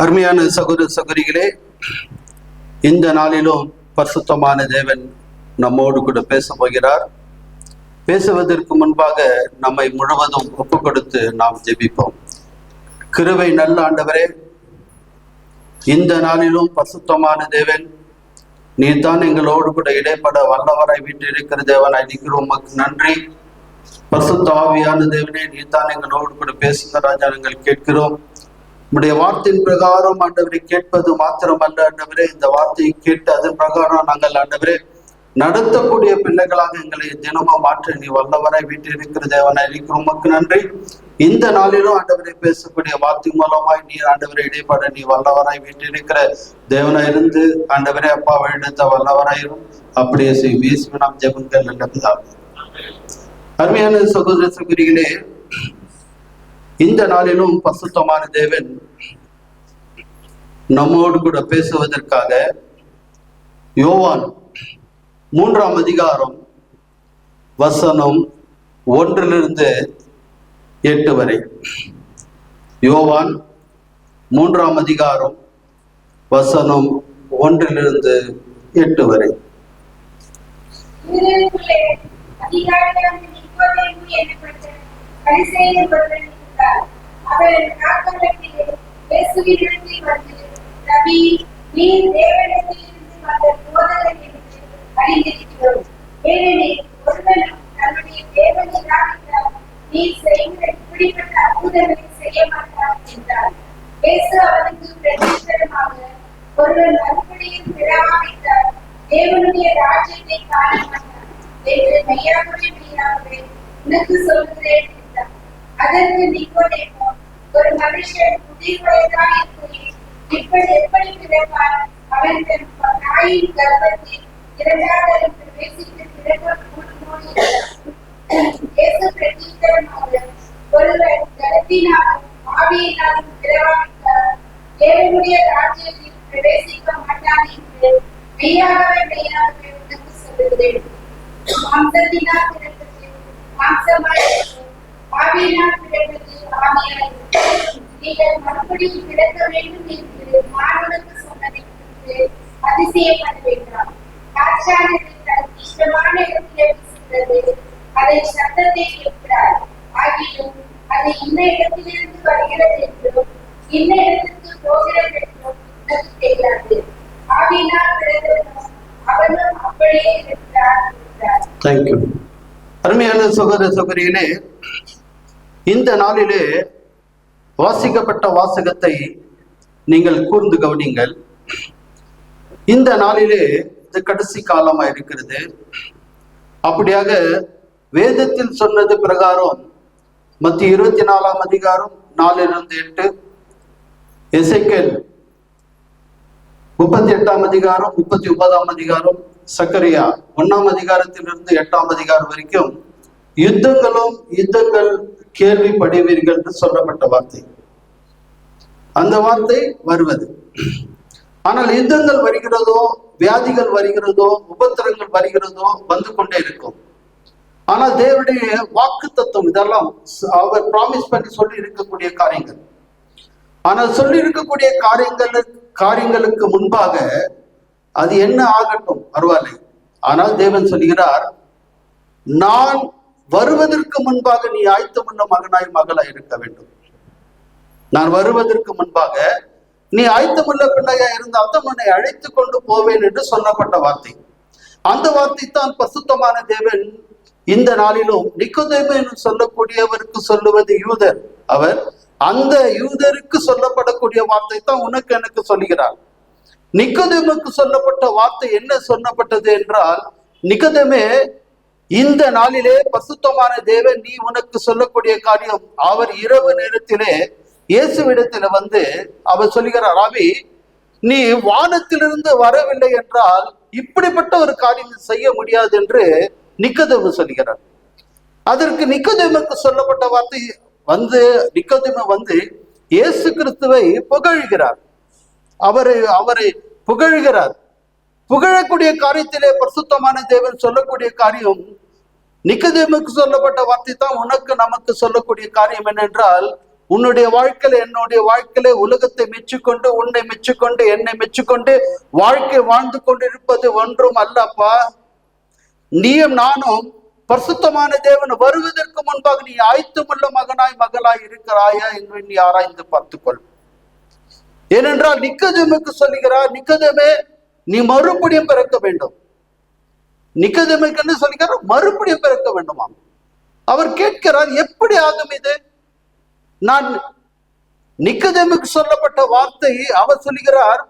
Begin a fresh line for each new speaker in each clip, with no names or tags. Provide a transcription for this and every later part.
அருமையான சகோதர சகோதரிகளே, இந்த நாளிலும் பரிசுத்தமான தேவன் நம்மோடு கூட பேச போகிறார். பேசுவதற்கு முன்பாக நம்மை முழுவதும் ஒப்பு கொடுத்து நாம் ஜெபிப்போம். கிருபை நல்ல ஆண்டவரே, இந்த நாளிலும் பரிசுத்தமான தேவன் நீர்தான் எங்களோடு கூட இடைப்பட வல்லவராய் வீட்டிருக்கிற தேவனாய் நிற்கிறோம். உமக்கு நன்றி. பரிசுத்த ஆவியான தேவனே, நீர்தான் எங்களோடு கூட பேசுகிற ராஜா, நாங்கள் கேட்கிறோம். உடைய வார்த்தையின் பிரகாரம் ஆண்டவரை கேட்பது மாத்திரம் அல்ல ஆண்டவரே, இந்த வார்த்தையை கேட்டு அதன் பிரகாரம் நாங்கள் ஆண்டவரே நடத்தக்கூடிய பிள்ளைகளாக எங்களை தினமும் மாற்ற நீ வல்லவராய் வீட்டிருக்கிற தேவனாய் இருக்கிற உமக்கு நன்றி. இந்த நாளிலும் ஆண்டவரை பேசக்கூடிய வார்த்தை மூலமாய் நீர் ஆண்டவரை இடைப்பட நீ வல்லவராய் வீட்டிருக்கிற தேவனாய் இருந்து ஆண்டவரே அப்பா வழிநடத்த வல்லவராயிரும். அப்படியே செய்யும் நாம் ஜெபங்கள் நல்லதாக. அருமையான சகோதர சகோதரிகளே, இந்த நாளிலும் பரிசுத்தமான தேவன் நம்மோடு கூட பேசுவதற்காக யோவான் 3ஆம் அதிகாரம் வசனம் 1 - 8 வரை. யோவான் 3ஆம் அதிகாரம் வசனம் 1 - 8 வரை.
தேவனுடைய ராஜ்யத்தை காண மாட்டார் என்று மெய்யாகவே உனக்கு சொல்கிறேன் என்றார். அதற்கு நிக்கோதேமு, ஒரு மனுஷன் முதிர் வயதாய் இருக்கிறேன், இப்படி எப்படி பிறப்பான்? அவன் தன் தாயின் கர்ப்பத்தில் 2வது பிரவேசித்து பிறக்க கூடுமோ என்றார். இயேசு பிரதியுத்தரமாக, ஒருவன் கர்ப்பத்தினாலும் ஆவியினாலும் பிறவாவிட்டால் தேவனுடைய ராஜ்யத்தில் பிரவேசிக்க மாட்டான் என்று மெய்யாகவே உனக்கு சொல்லுகிறேன். மாம்சத்தினால் பிறப்பது மாம்சமாய், ஆவியினால் பிறப்பது ஆவியாய். நீங்கள் மறுபடியும் பிறக்க வேண்டும் என்று நான் உனக்கு சொன்னதை குறித்து அதிசயப்பட வேண்டாம். ஆச்சாரியனை தன் இஷ்டமான இடத்திலே வீசுகிறது, அதை சத்தத்தை கேட்கிறார். ஆகியும் அது இந்த இடத்திலிருந்து வருகிறது என்றும் இந்த இடத்திற்கு போகிறது என்றும் உனக்கு தெரியாது. ஆவியினால் பிறந்தவனும் அவனும் அப்படியே இருக்கிறார்.
தேங்க்யூ. அருமையான சகோதர சகோதரிகளே, இந்த நாளிலே வாசிக்கப்பட்ட வாசகத்தை நீங்கள் கூர்ந்து கவனிங்கள். இந்த நாளிலே இது கடைசி காலமா இருக்கிறது. அப்படியாக வேதத்தில் சொன்னது பிரகாரம் மத்திய 24ஆம் அதிகாரம் 4 - 8, எசேக்கியேல் 38ஆம் அதிகாரம் 39ஆம் அதிகாரம், சக்கரியா 1ஆம் அதிகாரத்திலிருந்து 8ஆம் அதிகாரம் வரைக்கும் யுத்தங்கள் கேள்விப்படுவீர்கள் என்று சொல்லப்பட்ட வார்த்தை. அந்த வார்த்தை வருவது. ஆனால் யுத்தங்கள் வருகிறதோ, வியாதிகள் வருகிறதோ, உபத்திரங்கள் வருகிறதோ வந்து கொண்டே இருக்கும். ஆனால் தேவனுடைய வாக்கு தத்துவம் இதெல்லாம் அவர் ப்ராமிஸ் பண்ணி சொல்லி இருக்கக்கூடிய காரியங்கள். ஆனால் சொல்லி இருக்கக்கூடிய காரியங்களுக்கு முன்பாக அது என்ன ஆகட்டும் பரவாயில்லை. ஆனால் தேவன் சொல்கிறார், நான் வருவதற்கு முன்பாக நீ ஆயத்தமுள்ள மகனாய் மகளாய் இருக்க வேண்டும். நான் வருவதற்கு முன்பாக நீ ஆயத்தமுள்ள பிள்ளையா இருந்தால் தான் உன்னை அழைத்து கொண்டு போவேன் என்று சொல்லப்பட்ட வார்த்தை. அந்த வார்த்தை தான் பரிசுத்தமான தேவன் இந்த நாளிலும் நிக்கோதேமு என்று சொல்லக்கூடியவருக்கு சொல்லுவது யூதர். அவர் அந்த யூதருக்கு சொல்லப்படக்கூடிய வார்த்தை தான் உனக்கு எனக்கு சொல்லுகிறார். நிக்கோதேமுக்கு சொல்லப்பட்ட வார்த்தை என்ன சொல்லப்பட்டது என்றால், நிக்கோதேமே, இந்த நாளிலே பரிசுத்தமான தேவன் நீ உனக்கு சொல்லக்கூடிய காரியம். அவர் இரவு நேரத்திலே இயேசுவிடத்துல வந்து அவர் சொல்லுகிறார், ஆவி நீ வானத்திலிருந்து வரவில்லை என்றால் இப்படிப்பட்ட ஒரு காரியம் செய்ய முடியாது என்று நிக்கோதேமு சொல்லுகிறார். அதற்கு நிக்கோதேமுக்கு சொல்லப்பட்ட வார்த்தை வந்து நிக்கோதேமு வந்து இயேசு கிறிஸ்துவை புகழ்கிறார். அவரை புகழ்கிறார். புகழக்கூடிய காரியத்திலே பரிசுத்தமான தேவன் சொல்லக்கூடிய காரியம், நிக்கோதேமுக்கு சொல்லப்பட்ட வார்த்தை தான் உனக்கு நமக்கு சொல்லக்கூடிய காரியம் என்னென்றால், உன்னுடைய வாழ்க்கையில என்னுடைய வாழ்க்கையில உலகத்தை மெச்சுக்கொண்டு உன்னை மெச்சுக்கொண்டு என்னை மெச்சுக்கொண்டு வாழ்க்கை வாழ்ந்து கொண்டிருப்பது ஒன்றும் அல்லப்பா. நீயும் நானும் பரிசுத்தமான தேவன் வருவதற்கு முன்பாக நீ ஆயத்தமுள்ள மகனாய் மகளாய் இருக்கிறாயா என்று நீ ஆராய்ந்து பார்த்துக்கொள். ஏனென்றால் நிக்கோதேமுக்கு சொல்லுகிறார், நிக்கோதேமே நீ மறுபடியும் பிறக்க வேண்டும். நிக்கோதேமுக்கு என்ன சொல்லுகிறார்? மறுபடியும் பிறக்க வேண்டுமாம். அவர் கேட்கிறார், எப்படி ஆகும் இது? நான் நிக்கோதேமுக்கு சொல்லப்பட்ட வார்த்தை அவர் சொல்லுகிறார்,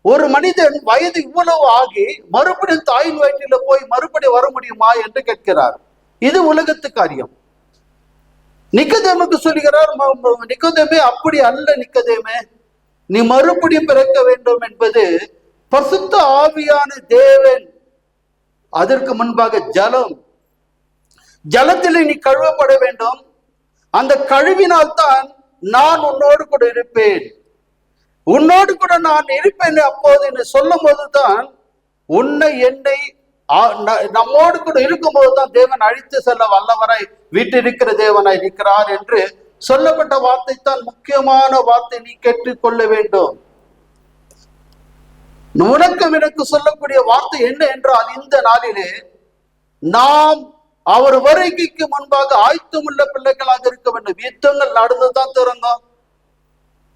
ஒரு மனிதன் வயது இவ்வளவு ஆகி மறுபடியும் தாயின் வயிற்றில போய் மறுபடியும் வர முடியுமா என்று கேட்கிறார். இது உலகத்து காரியம். நிக்கோதேமுக்கு சொல்லுகிறார், நிக்கோதேமே அப்படி அல்ல நிக்கோதேமே, நீ மறுபடியும் பிறக்க வேண்டும் என்பது பரிசுத்த ஆவியான தேவன். அதற்கு முன்பாக ஜலத்திலே நீ கழுவப்பட வேண்டும். அந்த கழுவினால் தான் நான் உன்னோடு கூட இருப்பேன், உன்னோடு கூட நான் இருப்பேன். அப்போது என்று சொல்லும் போதுதான் உன்னை என்னை நம்மோடு கூட இருக்கும் போதுதான் தேவன் அழித்து செல்ல வல்லவராய் வீட்டிருக்கிற தேவனாய் இருக்கிறார் என்று சொல்லப்பட்ட வார்த்தை தான் முக்கியமான வார்த்தை. நீ கேட்டுக்கொள்ள வேண்டும். எனக்கு சொல்லக்கூடிய வார்த்தை என்ன என்றால், இந்த நாளிலே நாம் அவர் வருகைக்கு முன்பாக ஆயத்தமுள்ள பிள்ளைகளாக இருக்க வேண்டும். யுத்தங்கள் நடந்துதான் திறந்தோம்.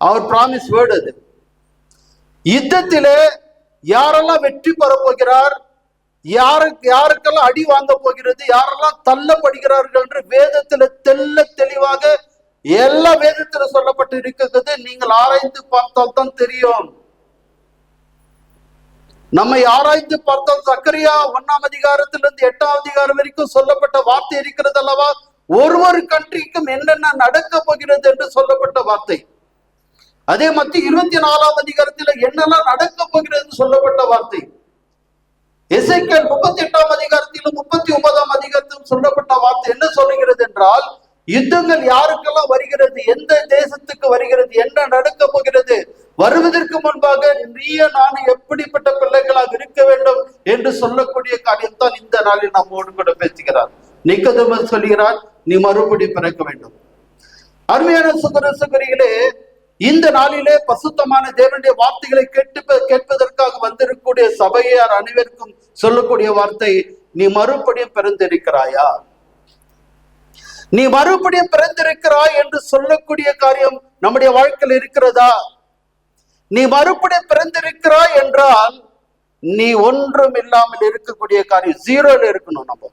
அவர் பிராமிஸ் வேர்டு அது. யுத்தத்திலே யாரெல்லாம் வெற்றி பெற போகிறார், யாருக்கெல்லாம் அடி வாங்க போகிறது, யாரெல்லாம் தள்ளப்படுகிறார்கள் என்று வேதத்துல தெளிவாக எல்லா வேதத்துல சொல்லப்பட்டு இருக்கிறது. நீங்கள் ஆராய்ந்து பார்த்தால் தான் தெரியும். நம்மை ஆராய்ந்து பார்த்தால் சக்கரியா 1ஆம் அதிகாரத்திலிருந்து 8ஆம் அதிகாரம் வரைக்கும் சொல்லப்பட்ட வார்த்தை இருக்கிறது அல்லவா? ஒரு கண்ட்ரிக்கும் என்னென்ன நடக்க போகிறது என்று சொல்லப்பட்ட வார்த்தை. அதே மத்திய 24ஆம் அதிகாரத்தில் என்னெல்லாம் நடக்க போகிறது சொல்லப்பட்ட வார்த்தை. எசேக்கியேல் 38ஆம் அதிகாரத்திலும் 39ஆம் அதிகாரத்திலும் சொல்லப்பட்ட வார்த்தை என்ன சொல்லுகிறது என்றால், யுத்தங்கள் யாருக்கெல்லாம் வருகிறது, எந்த தேசத்துக்கு வருகிறது, என்ன நடக்க போகிறது, வருவதற்கு முன்பாக நீய நான் எப்படிப்பட்ட பிள்ளைகளாக இருக்க வேண்டும் என்று சொல்லக்கூடிய காரியம் தான் இந்த நாளில் நம்மோடு கூட பேசுகிறார். நிக்கோதேமு சொல்கிறார், நீ மறுபடி பிறக்க வேண்டும். அருமையான சகோதரிகளே, இந்த நாளிலே பரிசுத்தமான தேவனுடைய வார்த்தைகளை கேட்பதற்காக வந்திருக்கக்கூடிய சபையார் அனைவருக்கும் சொல்லக்கூடிய வார்த்தை, நீ மறுபடியும் பிறந்திருக்கிறாயா? நீ மறுபடியும் பிறந்திருக்கிறாய் என்று சொல்லக்கூடிய காரியம் நம்முடைய வாழ்க்கையில் இருக்கிறதா? நீ மறுபடியும் பிறந்திருக்கிறாய் என்றால் நீ ஒன்றும் இல்லாமல் இருக்கக்கூடிய காரியம், ஜீரோல இருக்கணும். நம்ம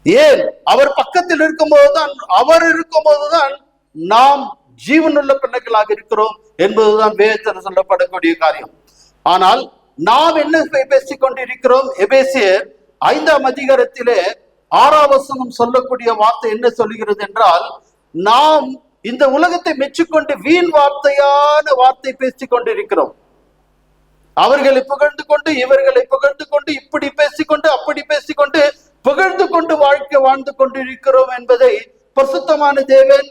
ஏன்? அவர் பக்கத்தில் இருக்கும்போதுதான், அவர் இருக்கும்போதுதான் நாம் ஜீவனுள்ள பிள்ளைகளாக இருக்கிறோம் என்பதுதான் வேதத்தில் சொல்லப்படக்கூடிய காரியம். ஆனால் நாம் என்ன பேசிக் கொண்டிருக்கிறோம்? எபேசியர் 5ஆம் அதிகாரத்திலே 6ஆம் வசனம் சொல்லக்கூடிய வார்த்தை என்ன சொல்லுகிறது என்றால், நாம் இந்த உலகத்தை மெச்சுக்கொண்டு வீண் வார்த்தையான வார்த்தை பேசிக் கொண்டிருக்கிறோம். அவர்களை புகழ்ந்து கொண்டு, இவர்களை புகழ்ந்து கொண்டு, இப்படி பேசிக்கொண்டு அப்படி பேசிக்கொண்டு புகழ்ந்து கொண்டு வாழ்க்கை வாழ்ந்து கொண்டிருக்கிறோம் என்பதை பரிசுத்தமான தேவன்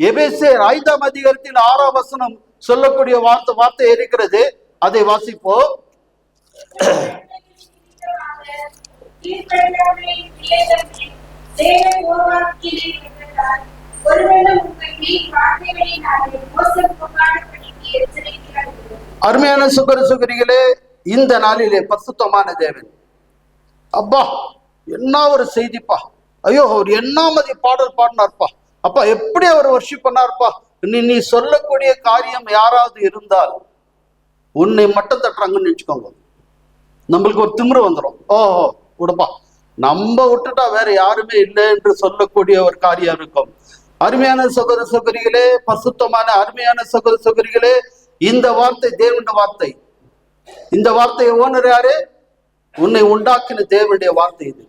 எபேசியர் 5ஆம் அதிகாரத்தில் 6ஆம் வசனம் சொல்லக்கூடிய வார்த்தை இருக்கிறது. அதை வாசிப்போம். அருமையான சுகரிகளே, இந்த நாளிலே பரிசுத்தமான தேவன், அப்பா என்ன ஒரு செய்திப்பா, ஐயோ அவர் என்ன மதி பாடல் பாடினார்ப்பா, அப்பா எப்படி அவர் வர்ஷிப் பண்ணார்ப்பா, நீ சொல்லக்கூடிய காரியம் யாராவது இருந்தால் உன்னை மட்டம் தட்டுறாங்கன்னு வச்சுக்கோங்க, நம்மளுக்கு ஒரு திமிரு வந்துடும். ஓஹோ விடுப்பா, நம்ம விட்டுட்டா வேற யாருமே இல்லை என்று சொல்லக்கூடிய ஒரு காரியம் இருக்கும். அருமையான சகோதரிகளே, பரிசுத்தமான அருமையான சகோதரிகளே, இந்த வார்த்தை தேவனுடைய வார்த்தை. இந்த வார்த்தையை ஓனர் யாரு? உன்னை உண்டாக்கின தேவனுடைய வார்த்தை இது.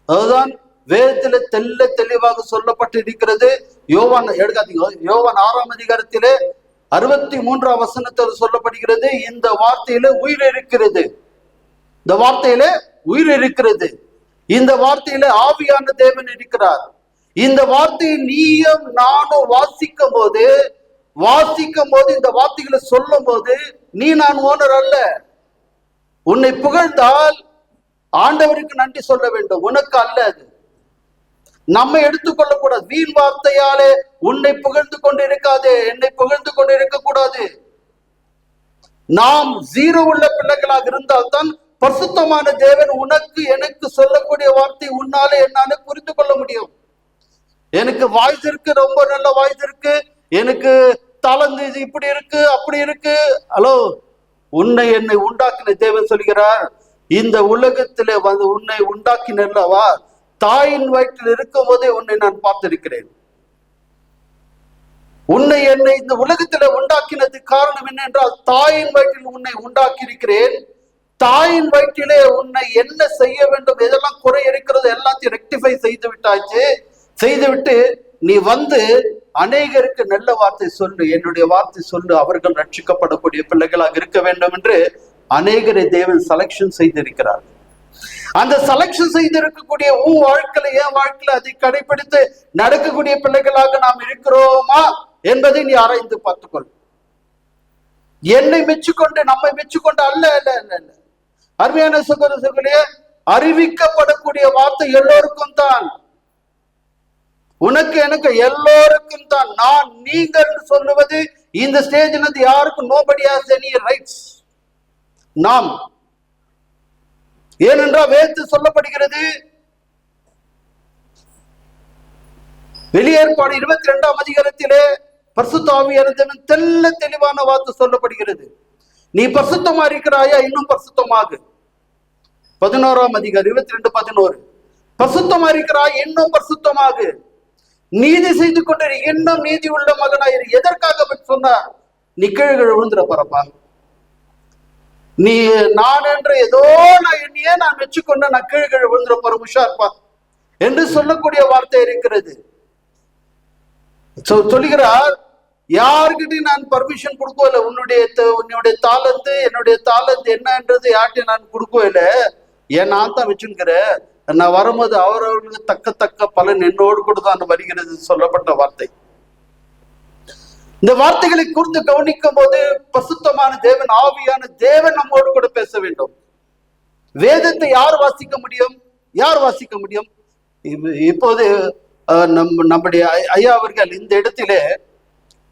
அதுதான் வேதத்துல தெளிவாக சொல்லப்பட்டு இருக்கிறது. யோவான் எடுக்காதீங்க, யோவான் 6ஆம் அதிகாரத்திலே 63ஆம் வசனத்தில் சொல்லப்படுகிறது, இந்த வார்த்தையில உயிர் இருக்கிறது, இந்த வார்த்தையில உயிர் இருக்கிறது, இந்த வார்த்தையில ஆவியான தேவன் இருக்கிறார். இந்த வார்த்தையை நீயும் நானும் வாசிக்கும் போது இந்த வார்த்தைகளை சொல்லும் போது நீ நான் ஓனர் அல்ல. உன்னை புகழ்ந்தால் ஆண்டவருக்கு நன்றி சொல்ல வேண்டும், உனக்கு அல்ல. அது நம்ம எடுத்துக்கொள்ளக்கூடாது. வீண் வார்த்தையாலே உன்னை புகழ்ந்து கொண்டு இருக்காதே, என்னை புகழ்ந்து கொண்டு இருக்க கூடாது. நாம் ஜீரோ உள்ள பிள்ளைகளாக இருந்தால்தான் பரிசுத்தமான தேவன் உனக்கு எனக்கு சொல்லக்கூடிய வார்த்தை உன்னாலே என்னால புரிந்து கொள்ள முடியும். எனக்கு வாய்ஸ் இருக்கு, ரொம்ப நல்ல வாய்ஸ் இருக்கு, எனக்கு தாளந்து இது இப்படி இருக்கு அப்படி இருக்கு. ஹலோ, உன்னை என்னை உண்டாக்கின தேவன் சொல்கிறார், இந்த உலகத்திலே வந்து உன்னை உண்டாக்கினல்லவா, தாயின் வயிற்றில் இருக்கும் போதே உன்னை நான் பார்த்திருக்கிறேன். உன்னை என்னை இந்த உலகத்திலே உண்டாக்கினது காரணம் என்ன என்றால், தாயின் வயிற்றில் உன்னை உண்டாக்கி இருக்கிறேன். தாயின் வயிற்றிலே உன்னை என்ன செய்ய வேண்டும், எதெல்லாம் குறை இருக்கிறது எல்லாத்தையும் ரெக்டிஃபை செய்து விட்டாச்சு. செய்துவிட்டு நீ வந்து அநேகருக்கு நல்ல வார்த்தை சொல்லு, என்னுடைய வார்த்தை சொல்லு, அவர்கள் ரட்சிக்கப்படக்கூடிய பிள்ளைகளாக இருக்க வேண்டும் என்று அநேகரை தேவன் செலக்ஷன் செய்திருக்கிறார். அந்த செலக்ஷன் செய்திருக்கக்கூடிய உன் வாழ்க்கையில என் வாழ்க்கையில அதை கடைபிடித்து நடக்கக்கூடிய பிள்ளைகளாக நாம் இருக்கிறோமா என்பதை நீ ஆராய்ந்து பார்த்துக்கொள். என்னை மெச்சுக்கொண்டு நம்மை மெச்சுக்கொண்டு அல்ல அல்ல அல்ல அல்ல. அருமையான சகோதர சகோதரியே, அறிவிக்கப்படக்கூடிய வார்த்தை எல்லோருக்கும் தான், உனக்கு எனக்கு எல்லோருக்கும் தான். நான் நீங்கள் சொல்லுவது இந்த ஸ்டேஜ்ல யாருக்கும் nobody has any rights. நாம், ஏனென்றால் வேதத்தில் சொல்லப்படுகிறது, வெளியேற்பாடு 22ஆம் அதிகாரத்திலே பரிசுத்த ஆவியானவர் தெல்ல தெளிவான வார்த்தை சொல்லப்படுகிறது. நீ பரிசுத்தமா இருக்கிறாயா, இன்னும் பரிசுத்தமாகு. 11ஆம் அதிகாரம் 22:11. பரிசுத்தமா இருக்கிறாய், இன்னும் பரிசுத்தமாகு. நீதி செய்து கொண்டு இன்னும் நீதி உள்ள மகனாயிரு. எதற்காக சொன்னார்? நீ கீழே விழுந்துட போறப்பா, நீ நான் என்ற ஏதோ நான் என்னையே நான் மெச்சுக்கொண்டு நான் கீழே விழுந்துட போற உஷார்ப்பா என்று சொல்லக்கூடிய வார்த்தை இருக்கிறது. சொல்லுகிறார், யாருக்கிட்டையும் நான் பர்மிஷன் கொடுக்கல. உன்னுடைய தாளந்து என்னுடைய தாளந்து என்னன்றது யார்கிட்டையும் நான் கொடுக்கல. ஏன் நான் தான் வச்சுக்கிறேன். நான் வரும்போது அவரவர்களுக்கு தக்க பலன் என்னோடு கூட தான் வருகிறது சொல்லப்பட்ட வார்த்தை. இந்த வார்த்தைகளை கூர்ந்து கவனிக்கும் போது பரிசுத்தமான தேவன், ஆவியான தேவன் நம்மோடு கூட பேச வேண்டும். வேதத்தை யார் வாசிக்க முடியும்? யார் வாசிக்க முடியும்? இப்போது நம்முடைய ஐயா அவர்கள் இந்த இடத்திலே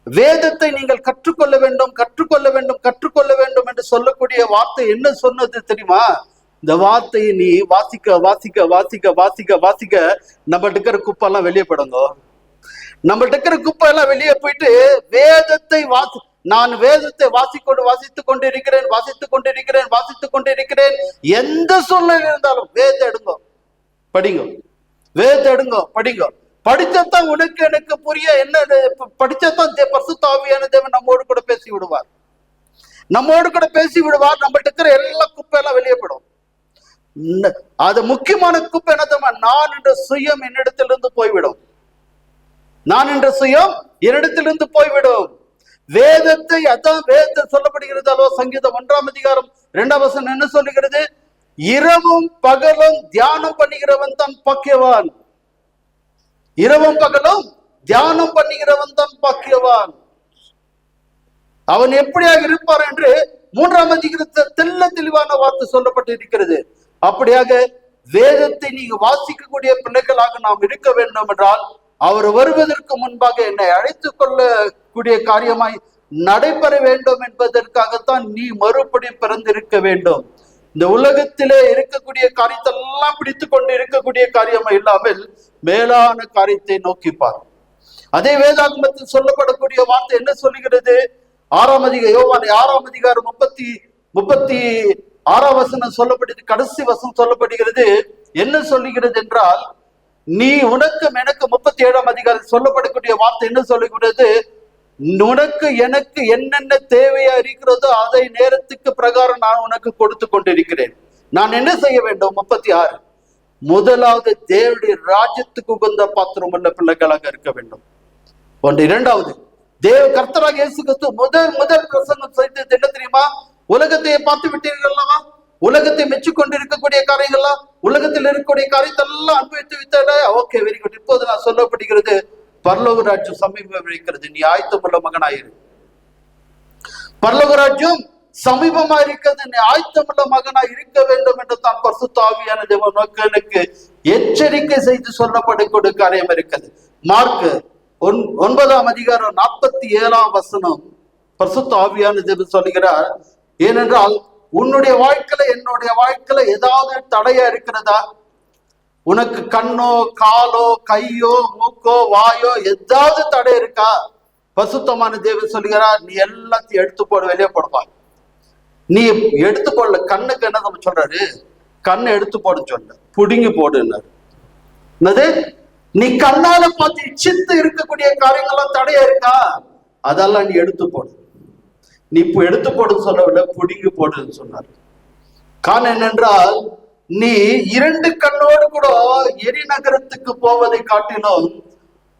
வேதத்தை நீங்கள் கற்றுக்கொள்ள வேண்டும் கற்றுக்கொள்ள வேண்டும் கற்றுக்கொள்ள வேண்டும் என்று சொல்லக்கூடிய வார்த்தை என்ன சொன்னது தெரியுமா? இந்த வார்த்தையை நீ வாசிக்க வாசிக்க வாசிக்க வாசிக்க வாசிக்க நம்மள்ட்ட இருக்கிற குப்பெல்லாம் வெளியே போடுங்க. நம்மள்ட்ட இருக்கிற குப்பை எல்லாம் வெளியே போயிட்டு வேதத்தை நான் வேதத்தை வாசித்துக் கொண்டிருக்கிறேன். எந்த சூழ்நிலை இருந்தாலும் வேதத்தை எடுங்க, படிங்க. வேதத்தை எடுங்க, படிங்க. படிச்சத்தான் உனக்கு எனக்கு புரிய என்ன படிச்சத்தான் பரிசுத்த ஆவியான தேவன் நம்மோடு கூட பேசி விடுவார். நம்மள்ட்ட இருக்கிற எல்லா குப்பையெல்லாம் வெளியே போடும். அது முக்கியமான குப்பை என்ன தெரியுமா? நான் என்ற சுயம் என்னிடத்திலிருந்து போய்விடும். வேதத்தை, அதான் வேதத்தை சொல்லப்படுகிறது அல்லவா? சங்கீதம் 1ஆம் அதிகாரம் 2ஆம் வசனம் என்ன சொல்லுகிறது? இரவும் பகலும் தியானம் பண்ணுகிறவன் தான் பாக்கியவான். இரவும் பகலும் தியானம் பண்ணுகிறவன் தான் பாக்கியவான். அவன் எப்படியாக இருப்பார் என்று 3ஆம் அதிகாரத்தில் தெல்ல தெளிவான வார்த்தை சொல்லப்பட்டு இருக்கிறது. அப்படியாக வேதத்தை நீங்க வாசிக்கக்கூடிய பிள்ளைகளாக நாம் இருக்க வேண்டும் என்றால், அவர் வருவதற்கு முன்பாக என்னை அழைத்துக் கொள்ளக்கூடிய காரியமாய் நடைபெற வேண்டும் என்பதற்காகத்தான் நீ மறுபடியும் பிறந்திருக்க வேண்டும். இந்த உலகத்திலே இருக்கக்கூடிய காரியத்தெல்லாம் பிடித்து கொண்டு இருக்கக்கூடிய காரியமா இல்லாமல் மேலான காரியத்தை நோக்கிப்பார். அதே வேதாகமத்தில் சொல்லப்படக்கூடிய வார்த்தை என்ன சொல்லுகிறது? யோவான் 6ஆம் அதிகாரம் 36ஆம் வசனம் சொல்லப்படுகிறது. கடைசி வசனம் சொல்லப்படுகிறது. என்ன சொல்லுகிறது என்றால், நீ உனக்கும் எனக்கு 37ஆம் அதிகாரம் சொல்லப்படக்கூடிய வார்த்தை என்ன சொல்லுகிறது? உனக்கு எனக்கு என்னென்ன தேவையா இருக்கிறதோ அதை நேரத்துக்கு பிரகாரம் நான் உனக்கு கொடுத்து கொண்டிருக்கிறேன். நான் என்ன செய்ய வேண்டும்? 36, முதலாவது தேவனுடைய ராஜ்யத்துக்கு உகந்த பாத்திரம் உள்ள பிள்ளைகளாக இருக்க வேண்டும். ஒன்று. இரண்டாவது, கர்த்தராக இயேசு கிறிஸ்து முதல் பிரசங்கம் செய்தது என்ன தெரியுமா? உலகத்தை பார்த்து விட்டீர்கள் அல்லவா? உலகத்தை மெச்சுக்கொண்டு இருக்கக்கூடிய காரியங்கள்லாம், உலகத்தில் இருக்கக்கூடிய காரியத்தெல்லாம் அனுபவித்து விட்டால. Okay, very good. இப்போது நான் சொல்லப்படுகிறது, பரலோக ராஜ்யம் சமீபம் இருக்கிறது, நீ ஆயத்தமுள்ள மகனாயிரு. பரலோக ராஜ்யம் சமீபமா இருக்கிறது, நீ ஆயத்தமுள்ள மகனா இருக்க வேண்டும் என்று தான் பரிசுத்த ஆவியான தேவன் மக்களுக்கு எச்சரிக்கை செய்து சொல்லப்படக்கூடிய காரியம் இருக்குது. மார்க் 9:47 பரிசுத்த ஆவியான தேவன் சொல்லுகிறார், ஏனென்றால் உன்னுடைய வாழ்க்கையில என்னுடைய வாழ்க்கையில ஏதாவது தடையா இருக்கிறதா? உனக்கு கண்ணோ காலோ கையோ மூக்கோ வாயோ ஏதாவது தடை இருக்கா? பரிசுத்தமான தேவன் சொல்லுகிறார், நீ எல்லாத்தையும் எடுத்து போடு, வெளியே போடுவா. நீ எடுத்து போடல. கண்ணுக்கு என்ன நம்ம சொல்றாரு? கண்ணை எடுத்து போட சொல்ல, புடுங்கி போடுன்னாரு. என்னது? நீ கண்ணால பார்த்து இச்சித்து இருக்கக்கூடிய காரியங்கள்லாம் தடையா இருக்கா? அதெல்லாம் நீ எடுத்து போடு. நீ இப்போ எடுத்து போடுன்னு சொல்லவில்லை, புடுங்கி போடுன்னு சொன்னார். காரணம் என்னென்றால், நீ 2 கண்ணோடு கூட எரிநகரத்துக்கு போவதை காட்டிலும்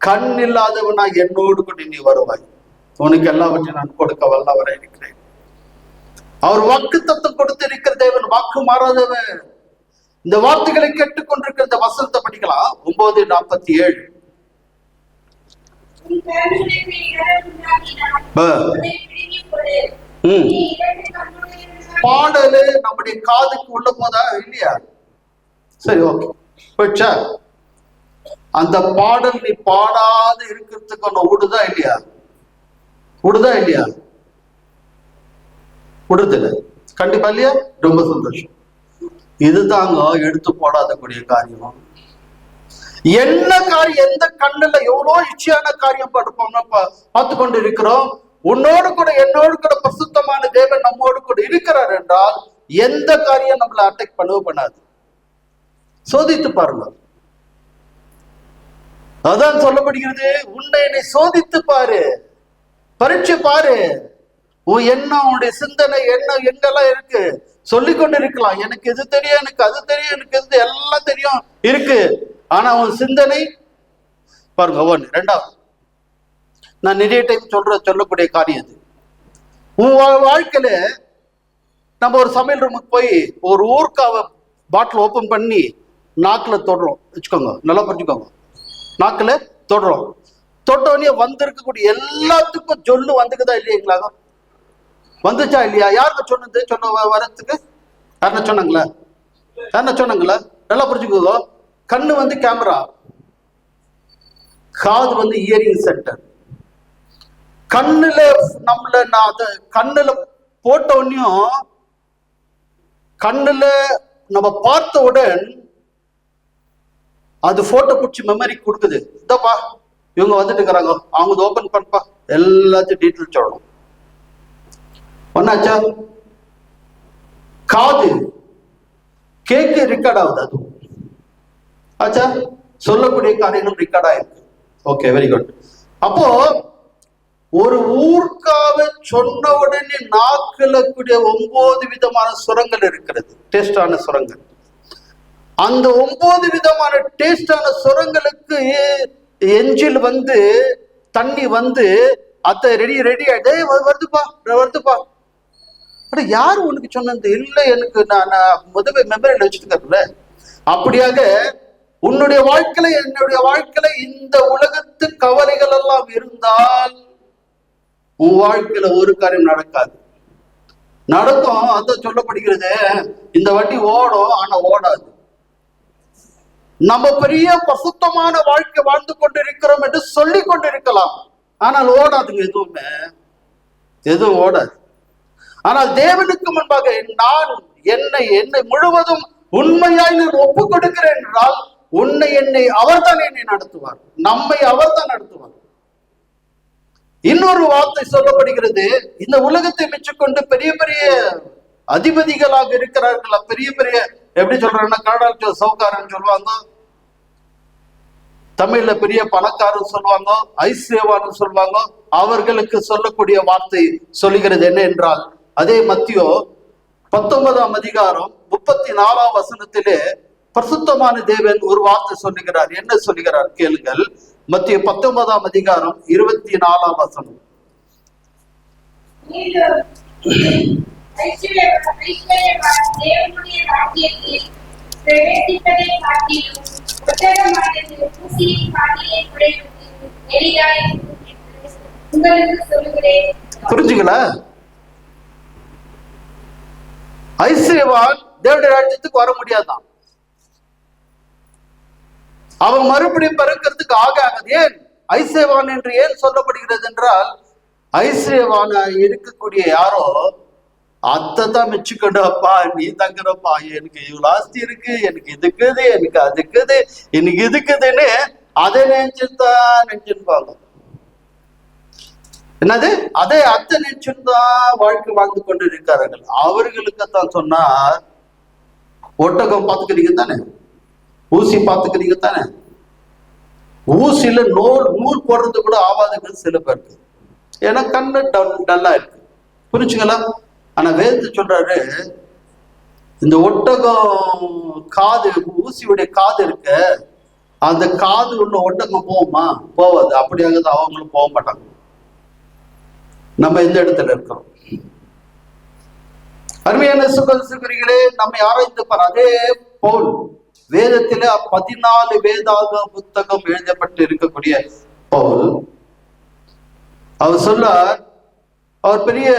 கண் இல்லாதவனா என்னோடு கூட நீ வருவாய், உனக்கு எல்லாவற்றையும் நான் கொடுக்க வல்லவரை இருக்கிறேன். அவர் வாக்கு தத்துவம் கொடுத்து இருக்கிற தேவன், வாக்கு மாறாதவன். இந்த வார்த்தைகளை கேட்டுக்கொண்டிருக்கிற இந்த வசனத்தை படிக்கலாம். 9:47. பாடலு நம்முடைய காதுக்கு உள்ள போதா இல்லையா? சரி, ஓகே, போச்சா? அந்த பாடல் நீ பாடாது இருக்கிறதுக்கு ஒண்ணு விடுதா இல்லையா? விடுதா இல்லையா? விடுதல, கண்டிப்பா இல்லையா? ரொம்ப சந்தோஷம். இதுதாங்க எடுத்து போடாதக்கூடிய காரியம். என்ன காரியம், எந்த கண்ணுல எவ்வளோ இச்சையான காரியம் பார்த்து கொண்டு இருக்கிறோம். உன்னோடு கூட என்னோடு கூட பரிசுத்தமான தேவன் நம்மோடு கூட இருக்கிறார் என்றால் எந்த காரியம் நம்மளை அட்டாக் பண்ணாது. சோதித்து பாருங்க. அதான் சொல்லப்படுகிறது, உன்னை என்னை சோதித்து பாரு, பரீட்சை பாரு. உன் எண்ணம், உன்னுடைய சிந்தனை என்ன எங்கெல்லாம் இருக்கு சொல்லிக்கொண்டு இருக்கலாம். எனக்கு இது தெரியும், எனக்கு அது தெரியும், எனக்கு இது எல்லாம் தெரியும் இருக்கு. ஆனா உன் சிந்தனை பாருங்க. 1 2வது, நான் நிறைய டைம் சொல்லக்கூடிய காரியம் அது. உன் வாழ்க்கையில நம்ம ஒரு சமையல் ரூமுக்கு போய் ஒரு ஊர்க்காவை பாட்டில் ஓப்பன் பண்ணி நாக்குல தொடுறோம் வச்சுக்கோங்க, நல்லா புரிஞ்சுக்கோங்க. நாக்குல தொடுறோம், தொட்டோடனே வந்திருக்கக்கூடிய எல்லாத்துக்கும் ஜொல்லு வந்துக்குதா இல்லைங்களா? வந்துச்சா இல்லையா? யாருக்கு சொன்னது? வரத்துக்கு யாருன்னா சொன்னாங்களா? நல்லா புரிஞ்சுக்கோங்க. கண்ணு வந்து கேமரா, காது வந்து இயரிங் சென்டர். கண்ணுல நம்மள கண்ணுல போட்டோன்னையும், கண்ணுல நம்ம பார்த்தவுடன் அது போட்டோ பிடிச்சி மெமரி கொடுக்குது. இதப்பா இவங்க வந்துட்டு இருக்கிறாங்க, அவங்க ஓபன் பண்ணப்பா, எல்லாத்தையும் டீட்டெயில் சொல்லணும். ஒன்னாச்சா? காது கேக்கு ரெக்கார்ட் ஆகுது, அது ஆச்சா? சொல்லக்கூடிய காரியங்கள் ரெக்கார்ட் ஆயிருக்கு. Okay, very good. அப்போ ஒரு ஊர்க்காவை சொன்ன உடனே நாக்குல கூடிய 9 விதமான சுரங்கள் இருக்கிறது, டேஸ்டான சுரங்கள். அந்த 9 விதமான டேஸ்டான சுரங்களுக்கு எஞ்சில் வந்து தண்ணி வந்து அத்தை ரெடி ஆயிட்டு வருதுப்பா. யாரு உனக்கு சொன்னது? இல்லை, எனக்கு நான் முதவே மெமரியில் வச்சுட்டு இருக்கல. அப்படியாக உன்னுடைய வாழ்க்கையில என்னுடைய வாழ்க்கையில இந்த உலகத்து கவலைகள் எல்லாம் இருந்தால் உன் வாழ்க்கையில ஒரு காரியம் நடக்கும். அதான் சொல்லப்படுகிறது, இந்த வண்டி ஓடும் ஆனா ஓடாது. நம்ம பெரிய பசுத்தமான வாழ்க்கை வாழ்ந்து கொண்டிருக்கிறோம் என்று சொல்லி கொண்டிருக்கலாம், ஆனால் ஓடாதுங்க, எதுவும் ஓடாது. ஆனால் தேவனுக்கு முன்பாக நான் என்னை முழுவதும் உண்மையாய் நான் ஒப்பு கொடுக்கிறேன் என்றால் என்னை அவர்தான் என்னை நடத்துவார், நம்மை அவர்தான் நடத்துவார். இன்னொரு வார்த்தை சொல்லப்படுகிறது, இந்த உலகத்தை மெச்சுக்கொண்டு பெரிய பெரிய அதிபதிகளாக இருக்கிறார்களா, பெரிய எப்படி சொல்றாங்கன்னா, கனடா சவுக்காரன் சொல்லுவாங்க, தமிழ்ல பெரிய பணக்காரன் சொல்லுவாங்க, ஐஸ்வர்யவான் சொல்லுவாங்க. அவர்களுக்கு சொல்லக்கூடிய வார்த்தை சொல்லுகிறது என்ன என்றால், அதே மத்தியோ 19:34 பரிசுத்தமான தேவன் ஒரு வார்த்தை சொல்லுகிறார். என்ன சொல்லுகிறார் கேளுங்கள். மத்திய 19:24. புரிஞ்சுங்களா? ஐஸ்வர்யவான் தேவனுடைய ராஜ்யத்துக்கு வர முடியாதான். அவன் மறுபடியும் பிறக்கிறதுக்கு ஆகாது. ஏன் ஐஸ்வர்யவான் என்று ஏன் சொல்லப்படுகிறது என்றால், ஐஸ்வர்யவான இருக்கக்கூடிய யாரோ அத்தான் மெச்சுக்கொண்டு, அப்பா நீ தங்குறப்பா, எனக்கு இவ்வளவு ஆஸ்தி இருக்கு, எனக்கு இதுக்குது, எனக்கு அதுக்குது, எனக்கு இதுக்குதுன்னு அதை நினைச்சுருப்பாங்க. என்னது? அதை அத்தை நினைச்சுதான் வாழ்க்கை வாழ்ந்து கொண்டு இருக்கிறார்கள். அவர்களுக்குத்தான் சொன்னார், ஒட்டகம் பார்த்துக்கிறீங்க தானே, ஊசி பார்த்துக்கிறீங்க தானே, ஊசியில நூல் போடுறது கூட ஆவாதுங்கிறது சில பேருக்கு. ஏன்னா கண்ணு டல்லா இருக்கு, புரிச்சுங்களா? ஆனா வேதத்தை சொல்றாரு, இந்த ஒட்டகம் காது, ஊசியுடைய காது இருக்க, அந்த காது உள்ள ஒட்டகம் போகுமா? போவாது. அப்படியாக அவங்களும் போக மாட்டாங்க. நம்ம எந்த இடத்துல இருக்கிறோம்? அருமையான சுகரிகளே, நம்மை ஆராய்ந்து பார். அதே போல் வேதத்தில 14 வேதாக புத்தகம் எழுதப்பட்டு இருக்கக்கூடிய பவுல் அவர் சொல்றார், அவர் பெரிய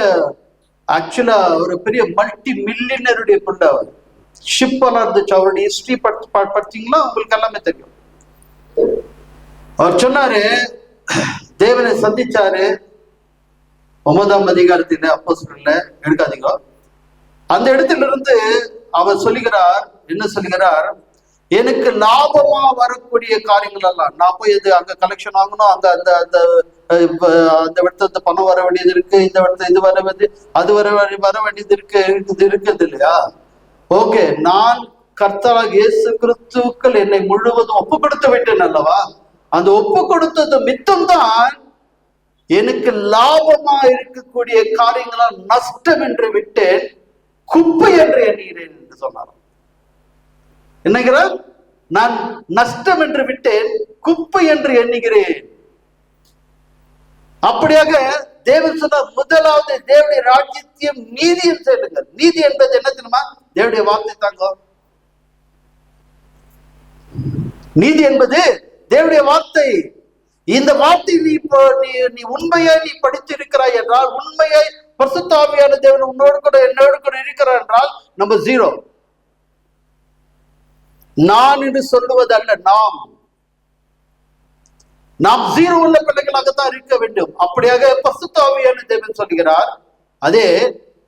ஆக்சுவலா ஒரு பெரிய மல்டி மில்லியனருடைய பிள்ளை. அவர் ஷிப்பெல்லாம் இருந்துச்சு. அவருடைய ஹிஸ்டரி பார்த்தீங்களா? உங்களுக்கு எல்லாமே தெரியும். அவர் சொன்னாரு, தேவனை சந்திச்சாரு 9ஆம் அதிகாரத்தில, அப்போஸ்தலர்ல எடுக்காதீங்க. அந்த இடத்துல இருந்து அவர் சொல்லுகிறார், என்ன சொல்லுகிறார்? எனக்கு லாபமா வரக்கூடிய காரியங்கள் எல்லாம், நான் போய் இது அங்க கலெக்ஷன் வாங்கணும், அங்க அந்த அந்த அந்த இடத்துல பணம் வர வேண்டியது இருக்கு, இந்த இடத்துல இது வர வேண்டியது, அது வர வேண்டியது இருக்குது இல்லையா? ஓகே, நான் கர்த்தராகிய இயேசு கிறிஸ்துவுக்குள் என்னை முழுவதும் ஒப்பு கொடுத்து விட்டேன் அல்லவா? அந்த ஒப்பு கொடுத்தது மித்தம் தான் எனக்கு லாபமா இருக்கக்கூடிய காரியங்களால் நஷ்டம் என்று விட்டேன், குப்பை என்று எண்ணுகிறேன் என்று சொன்னார். என்னங்கிறார்? நான் நஷ்டம் என்று விட்டேன், குப்பை என்று எண்ணுகிறேன். அப்படியாக தேவன் சொன்னார், முதலாவது தேவனுடைய ராஜ்யத்தையும் நீதியும் செய்யுங்கள். நீதி என்பது என்ன தெரியுமா? தேவனுடைய வார்த்தை தாங்க. நீதி என்பது தேவனுடைய வார்த்தை. இந்த வார்த்தை நீ உண்மையை நீ படித்திருக்கிறாய் என்றால், உண்மையை பரிசுத்த ஆவியான தேவன் உன்னோடு கூட என்னோடு கூட இருக்கிறார் என்றால் நம்ம 0. நான் என்று சொல்லுவது அல்ல, நாம் 0 உள்ள பிள்ளைகளாகத்தான் இருக்க வேண்டும். அப்படியாக பரிசுத்த ஆவியான தேவன் சொல்கிறார். அதே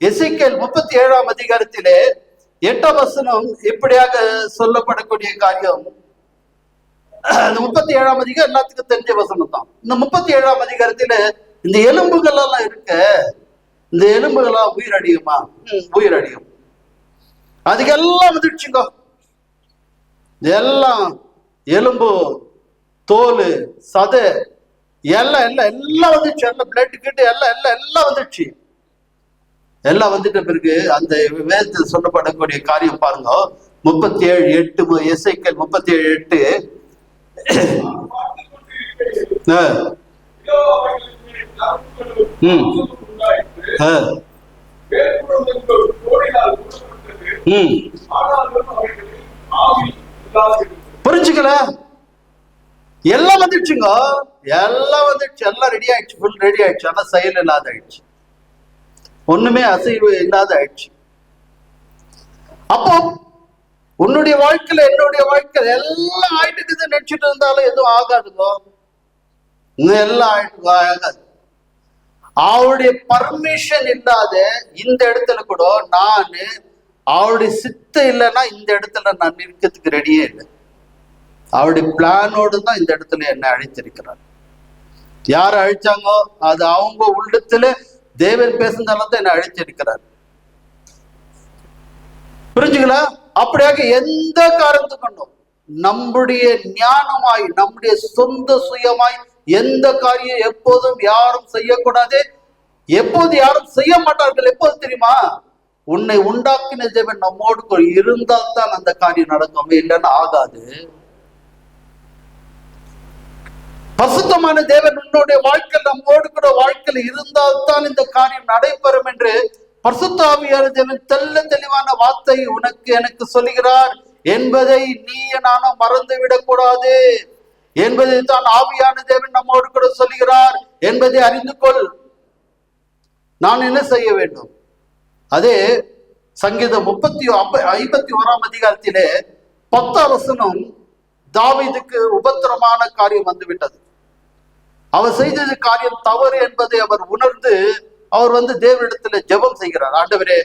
எசேக்கியேல் 37ஆம் அதிகாரத்திலே 8ஆம் வசனம் இப்படியாக சொல்லப்படக்கூடிய காரியம். 37ஆம் அதிகாரம் எல்லாத்துக்கும் தெரிஞ்ச வசனம் தான். இந்த 37ஆம் அதிகாரத்தில இந்த எலும்புகள் எல்லாம் இருக்க, இந்த எலும்புகளா உயிரடியுமா? உயிரடியும். அதுக்கெல்லாம் வந்துடுச்சுங்க. எல்லாம் எலும்பு, தோல், சதை எல்லாம் வந்துச்சு. எல்லாம் பிளட் கிட்ட எல்லாம் வந்துடுச்சு. எல்லாம் வந்துட்ட பிறகு அந்த வேதத்தில் சொல்லப்படக்கூடிய காரியம் பாருங்க. 37:8 எசேக்கியேல் 37:8 புரிஞ்சுக்கல? எல்லாம் வந்துடுச்சுங்க. எல்லாம் வந்துடுச்சு. எல்லாம் ரெடி ஆயிடுச்சு. ஃபுல் ரெடி ஆயிடுச்சு. ஆனா செயல் இல்லாத ஆயிடுச்சு. ஒண்ணுமே அசைவு இல்லாத ஆயிடுச்சு. அப்போ உன்னுடைய வாழ்க்கையில என்னுடைய வாழ்க்கையில எல்லாம் ஆயிட்டுக்குது நினைச்சிட்டு இருந்தாலும் எதுவும் ஆகாதுங்கோ. எல்லாம் ஆகாது. அவருடைய பர்மிஷன் இல்லாத இந்த இடத்துல கூட நானு, அவருடைய சித்தம் இல்லைன்னா இந்த இடத்துல நான் இருக்கிறதுக்கு ரெடியே இல்லை. அவருடைய பிளானோடு தான் இந்த இடத்துல என்னை அழைத்திருக்கிறார். யார் அழைச்சாங்கோ? அது அவங்க உள்ளத்துல தேவன் பேசுனால தான் என்னை அழைச்சிருக்கிறார். புரிஞ்சுங்களா? அப்படியாக எந்த காரணத்து கொண்டும் நம்முடைய ஞானமாய், நம்முடைய சொந்த சுயமாய் எந்த காரியம் எப்போதும் யாரும் செய்யக்கூடாது. எப்போது யாரும் செய்ய மாட்டார்கள். எப்போது தெரியுமா? உன்னை உண்டாக்கின தேவன் நம்மோடு இருந்தால் தான் அந்த காரியம் நடக்கும், இல்லைன்னா ஆகாது. பசுத்தமான தேவன் உன்னுடைய வாழ்க்கையில் நம்மோடு கூட வாழ்க்கையில் இருந்தால்தான் இந்த காரியம் நடைபெறும் என்று பரிசுத்த ஆவியான தேவன் தெளிவான வார்த்தை எனக்கு சொல்லுகிறார் என்பதை நீ நானும் மறந்துவிடக் கூடாது என்பதை தான் ஆவியான தேவன் நம்மோடு கூட சொல்லுகிறார் என்பதை அறிந்து கொள். நான் என்ன செய்ய வேண்டும்? அதே சங்கீதம் 51 அதிகாரத்திலே 10 வசனம், தாவீதுக்கு உபத்திரமான காரியம் வந்துவிட்டது. அவர் செய்தது காரியம் தவறு என்பதை அவர் உணர்ந்து அவர் தேவனிடத்துல ஜெபம் செய்கிறார். ஆண்டவரே,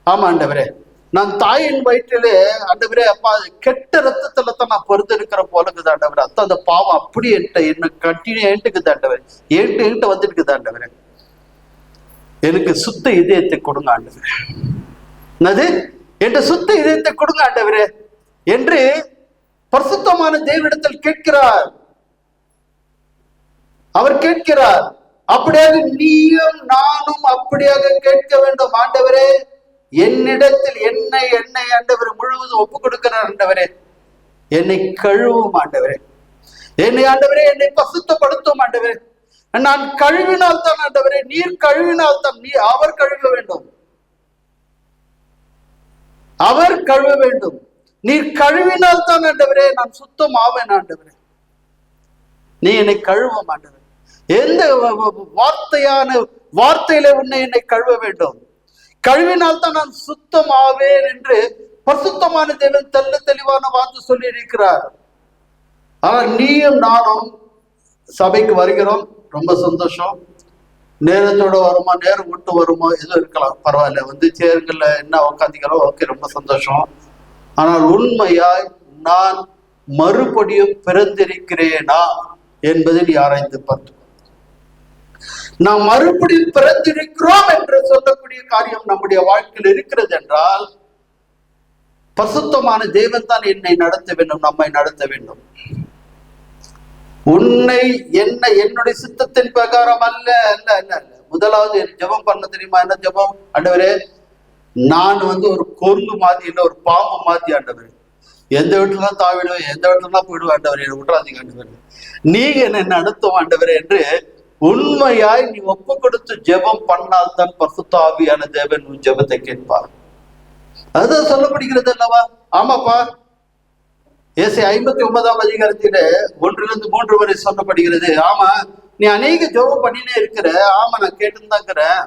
ஆமா ஆண்டவரே, நான் தாயின் வயிற்றிலே ஆண்டவரே அப்பா கெட்ட ரத்தத்துல தான் நான் பொறுத்திருக்கிற போலக்குது ஆண்டவரே. அந்த பாவம் அப்படி என்ன கண்டினியூ ஏன்ட்டுக்குது ஆண்டவரே, ஏன்ட்டு வந்துருக்குது ஆண்டவரே. எனக்கு சுத்த இதயத்தை கொடுங்க ஆண்டவரே. என்னது? என்ற சுத்த இதயத்தை கொடுங்க ஆண்டவரே என்று பரிசுத்தமான தேவனிடத்தில் கேட்கிறார். அவர் கேட்கிறார். அப்படியாக நீயும் நானும் அப்படியாக கேட்க வேண்டும். ஆண்டவரே, என்னிடத்தில் என்னை ஆண்டவர் முழுவதும் ஒப்பு கொடுக்கிறார். ஆண்டவரே, என்னை கழுவும் ஆண்டவரே, என்னை ஆண்டவரே என்னை பசுத்தப்படுத்தும் ஆண்டவரே. நான் கழுவினால் தான் ஆண்டவரே, நீர் கழுவினால் தான், அவர் கழுவ வேண்டும், அவர் கழுவ வேண்டும். நீர் கழுவினால் தான் ஆண்டவரே நான் சுத்தம் ஆவேன் ஆண்டவரே. நீ என்னை கழுவும் ஆண்டவரே. எந்த வார்த்தையில என்னை கழுவ வேண்டும், கழுவினால் தான் நான் சுத்தம் ஆவேன் என்று பரிசுத்தமான தேவன் தெளிவான வார்த்தை சொல்லி இருக்கிறார். ஆனால் நீயும் நானும் சபைக்கு வருகிறோம், ரொம்ப சந்தோஷம். நேரத்தோட வருமா, நேரம் விட்டு வருமா, எதுவும் இருக்கலாம், பரவாயில்ல. சேருங்கள்ல என்ன உட்காந்துக்கிறோம், ஓகே, ரொம்ப சந்தோஷம். ஆனால் உண்மையாய் நான் மறுபடியும் பிறந்திருக்கிறேனா என்பதை நீ ஆராய்ந்து பார்த்து. நாம் மறுபடியும் பிறந்திருக்கிறோம் என்று சொல்லக்கூடிய காரியம் நம்முடைய வாழ்க்கையில் இருக்கிறது என்றால், பரிசுத்தமான தேவன் தான் என்னை நடத்த வேண்டும், நம்மை நடத்த வேண்டும். உன்னை என்னுடைய சித்தத்தின் பிரகாரம் அல்ல அல்ல அல்ல அல்ல. முதலாவது ஜெபம் பண்ண தெரியுமா? என்ன ஜெபம்? ஆண்டவரே, நான் ஒரு கொருங்கு மாதிரி இல்லை, ஒரு பாம்பு மாதிரி ஆண்டவரே. எந்த வீட்டுல தான் தாவிடுவேன், எந்த வீட்டுல தான் போயிடுவேன் ஆண்டவரே, என்னை விட்டுறாதீங்க ஆண்டவரே, நீங்க என்னை நடத்தும் ஆண்டவரே என்று உண்மையாய் நீ ஒப்பு கொடுத்து ஜெபம் பண்ணால்தான் பரிசுத்த ஆவியான தேவன் உன் ஜெபத்தை கேட்பார். அதுதான் சொல்லப்படுகிறது அல்லவா? ஆமாப்பா, ஏசாயா 59 அதிகாரத்திலே 1-3 வரை சொல்லப்படுகிறது. ஆமா, நீ அநேக ஜெபம் பண்ணினே இருக்கிற. ஆமா, நான் கேட்டுதான் இருக்கிறேன்.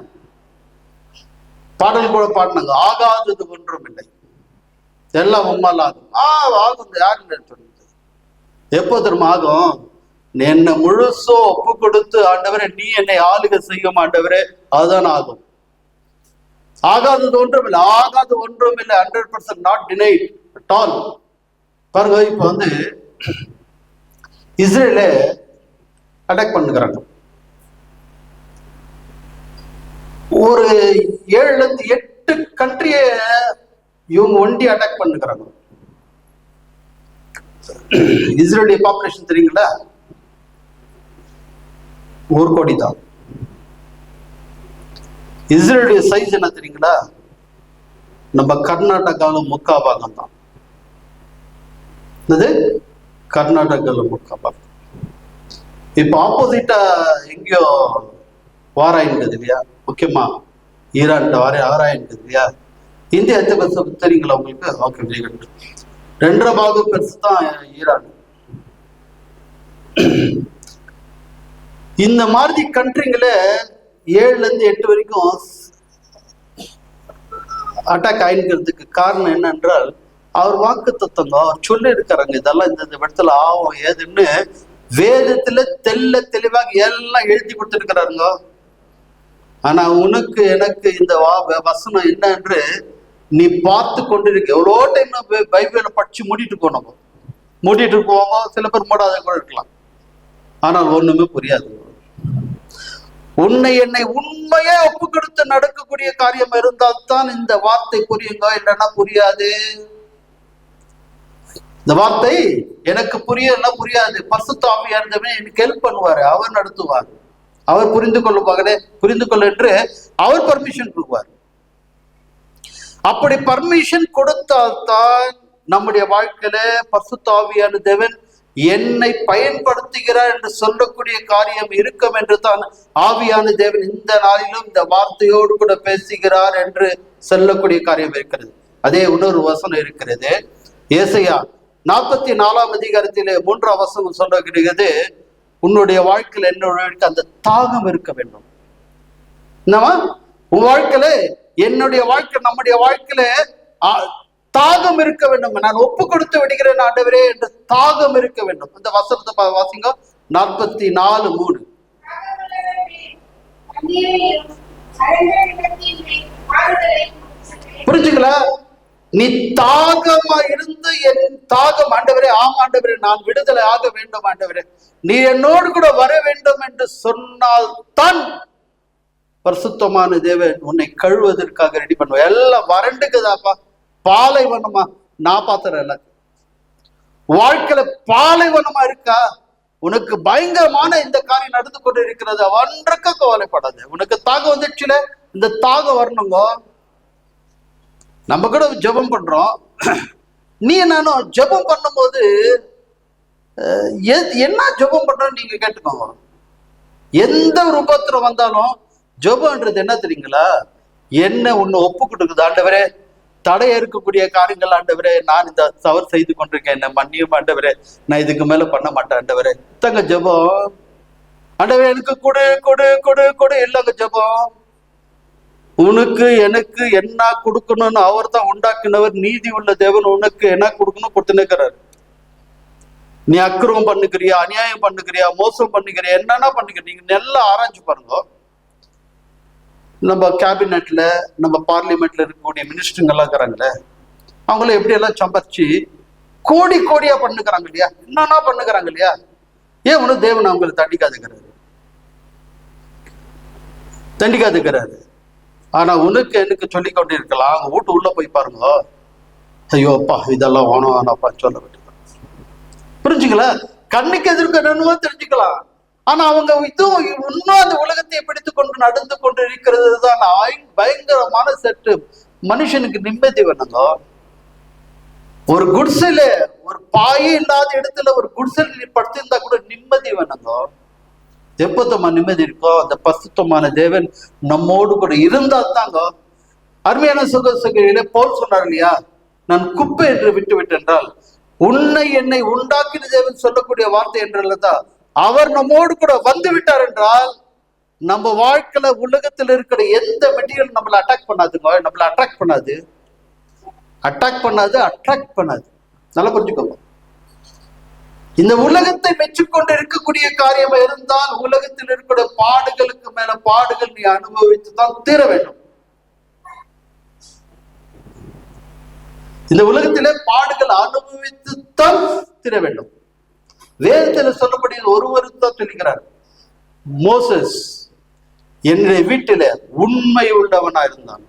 பாடல் கூட பாடினாங்க, ஆகாதது ஒன்றும் இல்லை, எல்லாம் உம்மால் ஆகும். ஆகும். யாருன்னு சொல்லுது? எப்போ திரும்ப ஆகும்? என்னை முழுசோ ஒப்பு கொடுத்து ஆண்டவரே நீ என்னை ஆளுகை செய்யும் ஆண்டவரே, அதுதான் ஆகும். ஆகாதது ஒன்றும் இல்லை, ஆகாது ஒன்றும் இல்லை. 100% நாட் டினைட் அட் ஆல். பாருங்க, இப்ப இஸ்ரேல அட்டாக் பண்ணுகிறாங்க. ஒரு 7-8 கண்ட்ரிய இவங்க ஒண்டி அட்டாக் பண்ணுகிறாங்க. இஸ்ரேலிய பாப்புலேஷன் தெரியுங்களா? 1 கோடி தான். இஸ்ரேலுடைய சைஸ் என்ன தெரியுங்களா? நம்ம கர்நாடகாவில் 3/4 பாகம் தான். கர்நாடகாவில் 3/4 பாகம். இப்ப ஆப்போசிட்டா எங்கேயோ வாராயின்றது இல்லையா? முக்கியமா ஈரான் ஆராயின்றது இல்லையா? இந்தியா எத்த பெருசு தெரியுங்களா உங்களுக்கு? ஓகே, 2.5 பாகம் பெருசு தான் ஈரான். இந்த மாதிரி கண்ட்ரிங்கள 7-8 வரைக்கும் அட்டாக் ஆயிருக்கிறதுக்கு காரணம் என்னென்றால், அவர் வாக்கு தத்துவங்க, அவர் சொல்லி இருக்கிறாங்க இதெல்லாம் இந்த இடத்துல ஆகும் ஏதுன்னு வேதத்துல தெளிவாக எல்லாம் எழுதி கொடுத்துருக்கிறாருங்க. ஆனா உனக்கு எனக்கு இந்த வசனம் என்னன்று நீ பார்த்து கொண்டிருக்க. எவ்வளோ டைம் பைபிளை படிச்சு மூடிட்டு போவோங்க. சில பேர் மூடாத கூட இருக்கலாம். ஆனால் ஒண்ணுமே புரியாது. என்னை உண்மையே ஒப்பு கொடுத்து நடக்கக்கூடிய காரியம் இருந்தால் தான் இந்த வார்த்தை புரியுங்க, இல்லைன்னா புரியாது. இந்த வார்த்தை எனக்கு புரியாது. பரிசுத்த ஆவியானவரே எனக்கு ஹெல்ப் பண்ணுவாரு, அவர் நடத்துவார், அவர் புரிந்து கொள்ள என்று அவர் பர்மிஷன் கொடுப்பார். அப்படி பர்மிஷன் கொடுத்தால்தான் நம்முடைய வாழ்க்கையில பரிசுத்த ஆவியான தேவன் என்னை பயன்படுத்துகிறார் என்று சொல்லக்கூடிய காரியம் இருக்கும் என்று தான் ஆவியான தேவன் இந்த நாளிலும் இந்த வார்த்தையோடு கூட பேசுகிறார் என்று சொல்லக்கூடிய காரியம் இருக்கிறது. அதே இன்னொரு வசனம் இருக்கிறது. ஏசாயா 44 அதிகாரத்திலே 3 வசனம் சொல்லுகிறது, உன்னுடைய வாழ்க்கையில என்னோட அந்த தாகம் இருக்க வேண்டும். என்னவா? உன் வாழ்க்கையில என்னுடைய வாழ்க்கை, நம்முடைய வாழ்க்கையில தாகம் இருக்க வேண்டும். நான் ஒப்பு கொடுத்து விடுகிறேன் ஆண்டவரே என்று தாகம் இருக்க வேண்டும். அந்த வசனத்தை வாசிங்க, 44:3. புரிஞ்சுங்களா? நீ தாகமா இருந்து என் தாகம் ஆண்டவரே, ஆமா ஆண்டவரே நான் விடுதலை ஆக வேண்டும் ஆண்டவரே, நீ என்னோடு கூட வர வேண்டும் என்று சொன்னால் தான் பரிசுத்தமான தேவன் உன்னை கழுவதற்காக ரெடி பண்ணுவேன். எல்லாம் வறண்டுக்குதாப்பா, பாலைவனமா, நான் பார்த்தேன் எல்லாம் வாழ்க்கையில பாலைவனமா இருக்கா, உனக்கு பயங்கரமான இந்த காரியம் நடந்து கொண்டு இருக்கிறது, ஒன்றுக்கு கவலைப்படாது. உனக்கு தாகம் வந்துச்சுல, இந்த தாகம் வரணுங்க. நம்ம கூட ஜெபம் பண்றோம், நீ நானும் ஜெபம் பண்ணும்போது என்ன ஜெபம் பண்றோம் நீங்க கேட்டுக்கோங்க. எந்த ஒரு உபத்திரம் வந்தாலும் ஜெபம்ன்றது என்ன தெரியுங்களா? என்ன ஒண்ணு ஒப்பு கொடுக்குது, ஆண்டவரே தடையா இருக்கக்கூடிய காரியங்கள் ஆண்டவரே, நான் இந்த தவறு செய்து கொண்டிருக்கேன், என்ன மன்னியும் ஆண்டவரே, நான் இதுக்கு மேல பண்ண மாட்டேன் ஆண்டவரே. இத்தங்க ஜெபம். ஆண்டவரே எனக்கு கொடு கொடு கொடு கொடு இல்லைங்க ஜெபம். உனக்கு எனக்கு என்ன கொடுக்கணும்னு அவர் தான் உண்டாக்கினவர், நீதி உள்ள தேவன். உனக்கு என்ன கொடுக்கணும் கொடுத்துனுக்கிறாரு. நீ அக்கிரமம் பண்ணுக்கிறியா, அநியாயம் பண்ணுக்கிறியா, மோசம் பண்ணுக்கிறியா, என்னன்னா பண்ணுக்கிற, நீங்க நல்லா ஆராய்ச்சி பாருங்க. நம்ம கேபினெட்ல, நம்ம பார்லிமெண்ட்ல இருக்கக்கூடிய மினிஸ்டருங்கெல்லாம் இருக்கிறாங்களே, அவங்கள எப்படி எல்லாம் சம்பாதிச்சு கோடி கோடியா பண்ணுக்கிறாங்க இல்லையா, என்னன்னா பண்ணுக்கிறாங்க இல்லையா. ஏன் ஒண்ணு தேவன் அவங்களை தண்டிக்காதுக்கிறாரு. ஆனா உனக்கு எனக்கு சொல்லி கொண்டு இருக்கலாம். அவங்க வீட்டு உள்ள போய் பாருங்க, ஐயோ அப்பா இதெல்லாம் வேணும் வேணாப்பா சொல்ல வேண்டியது. புரிஞ்சுங்களா? கண்ணுக்கு எதிர்க்க தெரிஞ்சுக்கலாம். ஆனா அவங்க இதுவும் இன்னும் அந்த உலகத்தை பிடித்து கொண்டு நடந்து கொண்டு இருக்கிறது தான் பயங்கரமான செட்டு. மனுஷனுக்கு நிம்மதி வேணுங்க. ஒரு குடிசையில, ஒரு பாயே இல்லாத இடத்துல ஒரு குடிசையில் படுத்திருந்தா கூட நிம்மதி வேணுங்க. எப்போத்தமா நிம்மதி இருக்கோ, அந்த பரிசுத்தமான தேவன் நம்மோடு கூட இருந்தா தாங்க. அருமையான சுகசுகையில பவுல் சொன்னார் இல்லையா, நான் குப்பை என்று விட்டு விட்டென்றால் உன்னை என்னை உண்டாக்கின தேவன் சொல்லக்கூடிய வார்த்தை என்றதான், அவர் நம்மோடு கூட வந்து விட்டார் என்றால் நம்ம வாழ்க்கையில உலகத்தில் இருக்கிற எந்த மெட்டீரியல் நம்மளை அட்டாக் பண்ணாதுங்க. நம்மளை அட்ராக்ட் பண்ணாது. நல்லா புரிஞ்சுக்கோங்க. இந்த உலகத்தை மெச்சிக்கொண்டு இருக்கக்கூடிய காரியமா இருந்தால் உலகத்தில் இருக்கிற பாடுகளுக்கு மேல பாடுகள் நீ அனுபவித்து தான் தீர வேண்டும். இந்த உலகத்திலே பாடுகள் அனுபவித்து தான் தீர வேண்டும். வேதத்தில் சொல்லப்படி ஒருவருக்கு தான் சொல்லுகிறார், மோசஸ் என்னுடைய வீட்டில உண்மை உள்ளவனா இருந்தான்.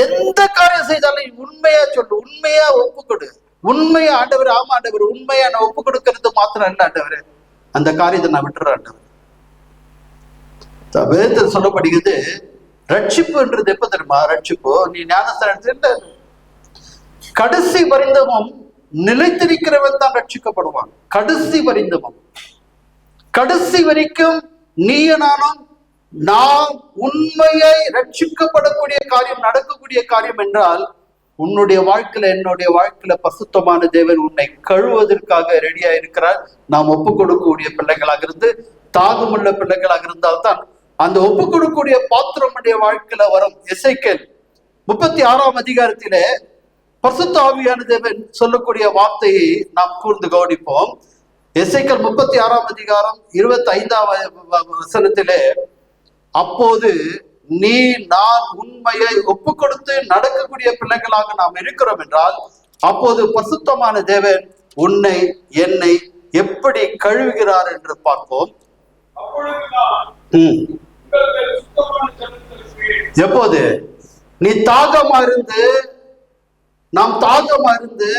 எந்த காரியம் செய்தாலும் உண்மையா சொல்லு, உண்மையா ஒப்புக்கொடு, உண்மையா ஆண்டவர், ஆமா ஆண்டவர் உண்மையா நான் ஒப்பு கொடுக்கறது மாத்திரம் இல்ல ஆண்டவர், அந்த காரியத்தை நான் விட்டுறேன் ஆண்டவர். வேதத்தில் சொல்லப்படுகிறது ரட்சிப்புன்றது எப்ப தெரியுமா? ரட்சிப்பு நீ ஞானஸ்தானம் கடைசி பரிந்தமும் நிலைத்திருக்கிறவன் தான் ரட்சிக்கப்படுவான். கடைசி பரிந்தமும், கடைசி வரைக்கும் நீய நானும் நாம் உண்மையை ரட்சிக்கப்படக்கூடிய காரியம், நடக்கக்கூடிய காரியம் என்றால் உன்னுடைய வாழ்க்கையில என்னுடைய வாழ்க்கையில பரிசுத்தமான தேவன் உன்னை கழுவதற்காக ரெடியா இருக்கிறார். நாம் ஒப்பு கொடுக்கக்கூடிய பிள்ளைகளாக இருந்து, தாகமுள்ள பிள்ளைகளாக இருந்தால்தான் அந்த ஒப்பு கொடுக்கக்கூடிய பாத்திரமுடைய வாழ்க்கையில வரும். எசேக்கியேல் 36ஆம் அதிகாரத்திலே பரிசுத்த ஆவியான தேவன் சொல்லக்கூடிய வார்த்தையை நாம் கூர்ந்து கவனிப்போம். எசேக்கியேல் 36ஆம் அதிகாரம் 25ஆம் வசனத்திலே, அப்போது நீ நான் உண்மையை ஒப்பு கொடுத்து நடக்கக்கூடிய பிள்ளைகளாக நாம் இருக்கிறோம் என்றால், அப்போது பரிசுத்தமான தேவன் உன்னை என்னை எப்படி கழுவுகிறார் என்று பார்ப்போம். எப்போது நீ தாகமா இருந்து, நாம் தாகமா இருந்து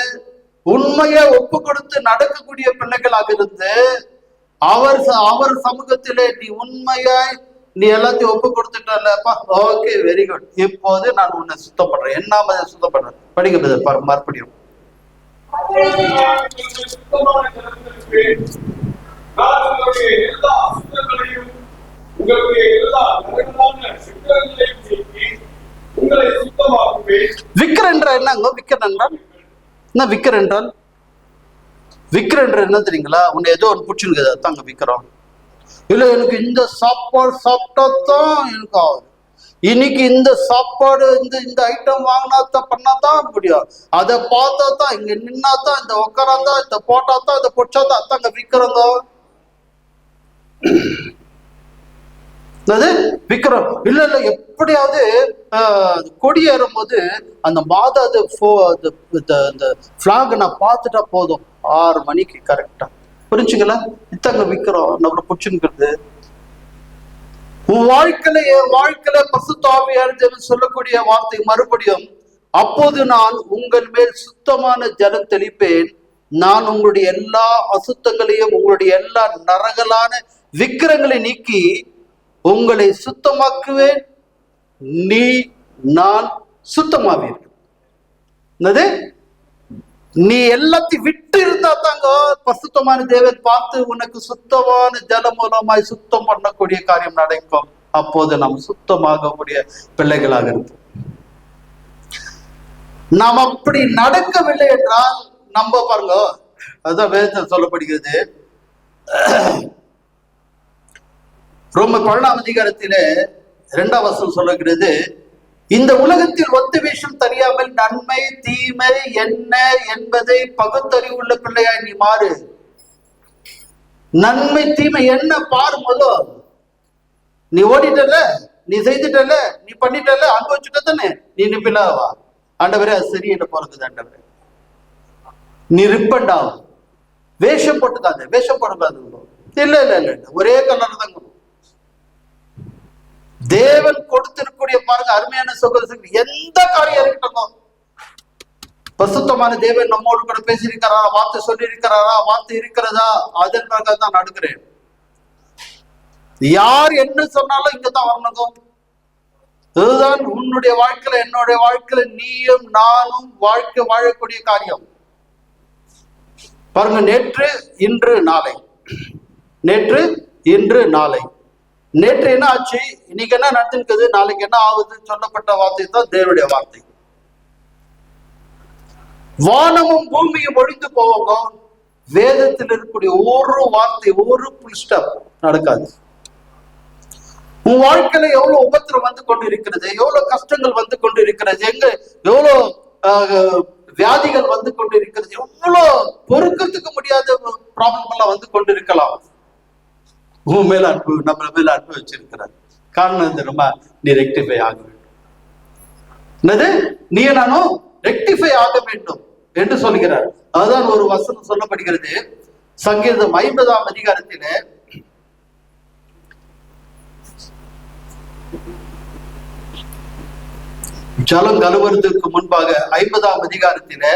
உண்மையை ஒப்பு கொடுத்து நடக்கக்கூடிய பிள்ளைகளாக இருந்து, அவர் சமூகத்திலே நீ உண்மையாய் நீ எல்லாத்தையும் ஒப்பு கொடுத்துட்டப்பா, ஓகே வெரி குட், இப்போது நான் உன்னை சுத்தம் பண்றேன், என்ன சுத்தம் பண்றேன். படிக்க மறுபடியும். விக்கர் என்றால் என்னங்க? விக்கர் என்றால் என்ன? விக்கர் என்றால் என்ன தெரியுங்களா? உன்னை ஏதோ ஒன்று பிடிச்சிருக்குது, அதாங்க விக்கிறோம். இல்ல எனக்கு இந்த சாப்பாடு சாப்பிட்டா தான் எனக்கு ஆகுது, இன்னைக்கு இந்த சாப்பாடு இந்த ஐட்டம் வாங்கினா தான் பண்ணாதான் முடியும், அதை பார்த்தா தான், இங்க நின்னா தான், இந்த உட்காராதான், இந்த போட்டா தான், இந்த பொச்சா தான், அங்க விற்கிறோங்க. விக்ரம் இல்ல எப்படியாவது கொடி ஏறும் போது அந்த மாதா பிளாக் நான் பார்த்துட்டா போதும், 6 மணிக்கு கரெக்டா. புரிஞ்சுங்களா? இத்தங்க விக்கிறோம் நம்மள புடிச்சுங்கிறது. உன் வாழ்க்கையில என் வாழ்க்கையில பரிசுத்த ஆவியானவர் சொல்லக்கூடிய வார்த்தை மறுபடியும், அப்போது நான் உங்கள் மேல் சுத்தமான ஜலம் தெளிப்பேன், நான் உங்களுடைய எல்லா அசுத்தங்களையும் உங்களுடைய எல்லா நரகலான விக்கிரங்களை நீக்கி உங்களை சுத்தமாக்குவேன், நான் சுத்தமாவீர்கள். என்னது? நீ எல்லாத்தையும் விட்டு இருந்தா தாங்க பரிசுத்தமான தேவன் பார்த்து உனக்கு சுத்தமான ஜலம் மூலமாய் சுத்தம் பண்ணக்கூடிய காரியம் நடக்கும். அப்போது நாம் சுத்தமாகக்கூடிய பிள்ளைகளாக இருப்போம். நாம் அப்படி நடக்கவில்லை என்றால் நம்ம பாருங்க, அதுதான் வேதத்தில் சொல்லப்படுகிறது. ரோமர் 12ஆம் அதிகாரத்திலே 2ஆம் வசனம் சொல்லுகிறது, இந்த உலகத்தில் ஒத்த வேஷம் தெரியாமல் நன்மை தீமை என்ன என்பதை பகுத்தறிவுள்ள பிள்ளையாய் நீ மாறு. நன்மை தீமை என்ன பாரு. முதல் நீ ஓடிட்டல, நீ செய்துட்டல, நீ பண்ணிட்டல, அங்க வச்சுட்ட தானே நீ நிப்பிலாவா? ஆண்டவரே அது சரியில்லை போறது ஆண்டவரே, நீ ரிப்பண்ட் ஆகும். வேஷம் போட்டுக்காது, வேஷம் போடக்கூடாது. இல்ல இல்ல இல்ல, ஒரே கலர் தாங்க. தேவன் கொடுத்திருக்கூடிய பாருங்க அருமையான சகோதரர்கள், எந்த காரியம் இருக்கட்டும், பரிசுத்தமான தேவன் நம்மோடு கூட பேசியிருக்கிறாரா, வார்த்தை சொல்லி இருக்கிறாரா, வார்த்தை இருக்கிறதா, அதன் பிரகாரம் தான் நடக்கிறேன். யார் என்ன சொன்னாலும் இங்கதான் வரணும். இதுதான் உன்னுடைய வாழ்க்கையில என்னுடைய வாழ்க்கையில நீயும் நானும் வாழ்க்கை வாழக்கூடிய காரியம். பாருங்க, நேற்று இன்று நாளை, நேற்று இன்று நாளை. நேற்று என்ன ஆச்சு, இன்னைக்கு என்ன நடந்துருக்குது, நாளைக்கு என்ன ஆகுதுன்னு சொல்லப்பட்ட வார்த்தை தான் தேவனுடைய வார்த்தை. வானமும் பூமியும் ஒழிந்து போவாங்க, வேதத்தில் இருக்கக்கூடிய ஒரு வார்த்தை, ஒரு புல் ஸ்டாப் நடக்காது. உன் வாழ்க்கையில எவ்வளவு உபத்திரம் வந்து கொண்டு இருக்கிறது, எவ்வளவு கஷ்டங்கள் வந்து கொண்டு இருக்கிறது, எவ்வளவு வியாதிகள் வந்து கொண்டு இருக்கிறது, எவ்வளவு பொறுக்கிறதுக்கு முடியாத ப்ராப்ளம் எல்லாம் வந்து கொண்டு இருக்கலாம். உன் மேல அன்பு, நம்ம மேல அன்பு வச்சிருக்கிறார். காரணம் ரொம்ப நீ ரெக்டிஃபை ஆக வேண்டும். என்னது? நீ நானும் ரெக்டிஃபை ஆக வேண்டும் என்று சொல்கிறார். அதுதான் ஒரு வசனம் சொல்லப்படுகிறது. சங்கீதம் 50ஆம் அதிகாரத்திலே ஜலம் கழுவுறதுக்கு முன்பாக 50ஆம் அதிகாரத்திலே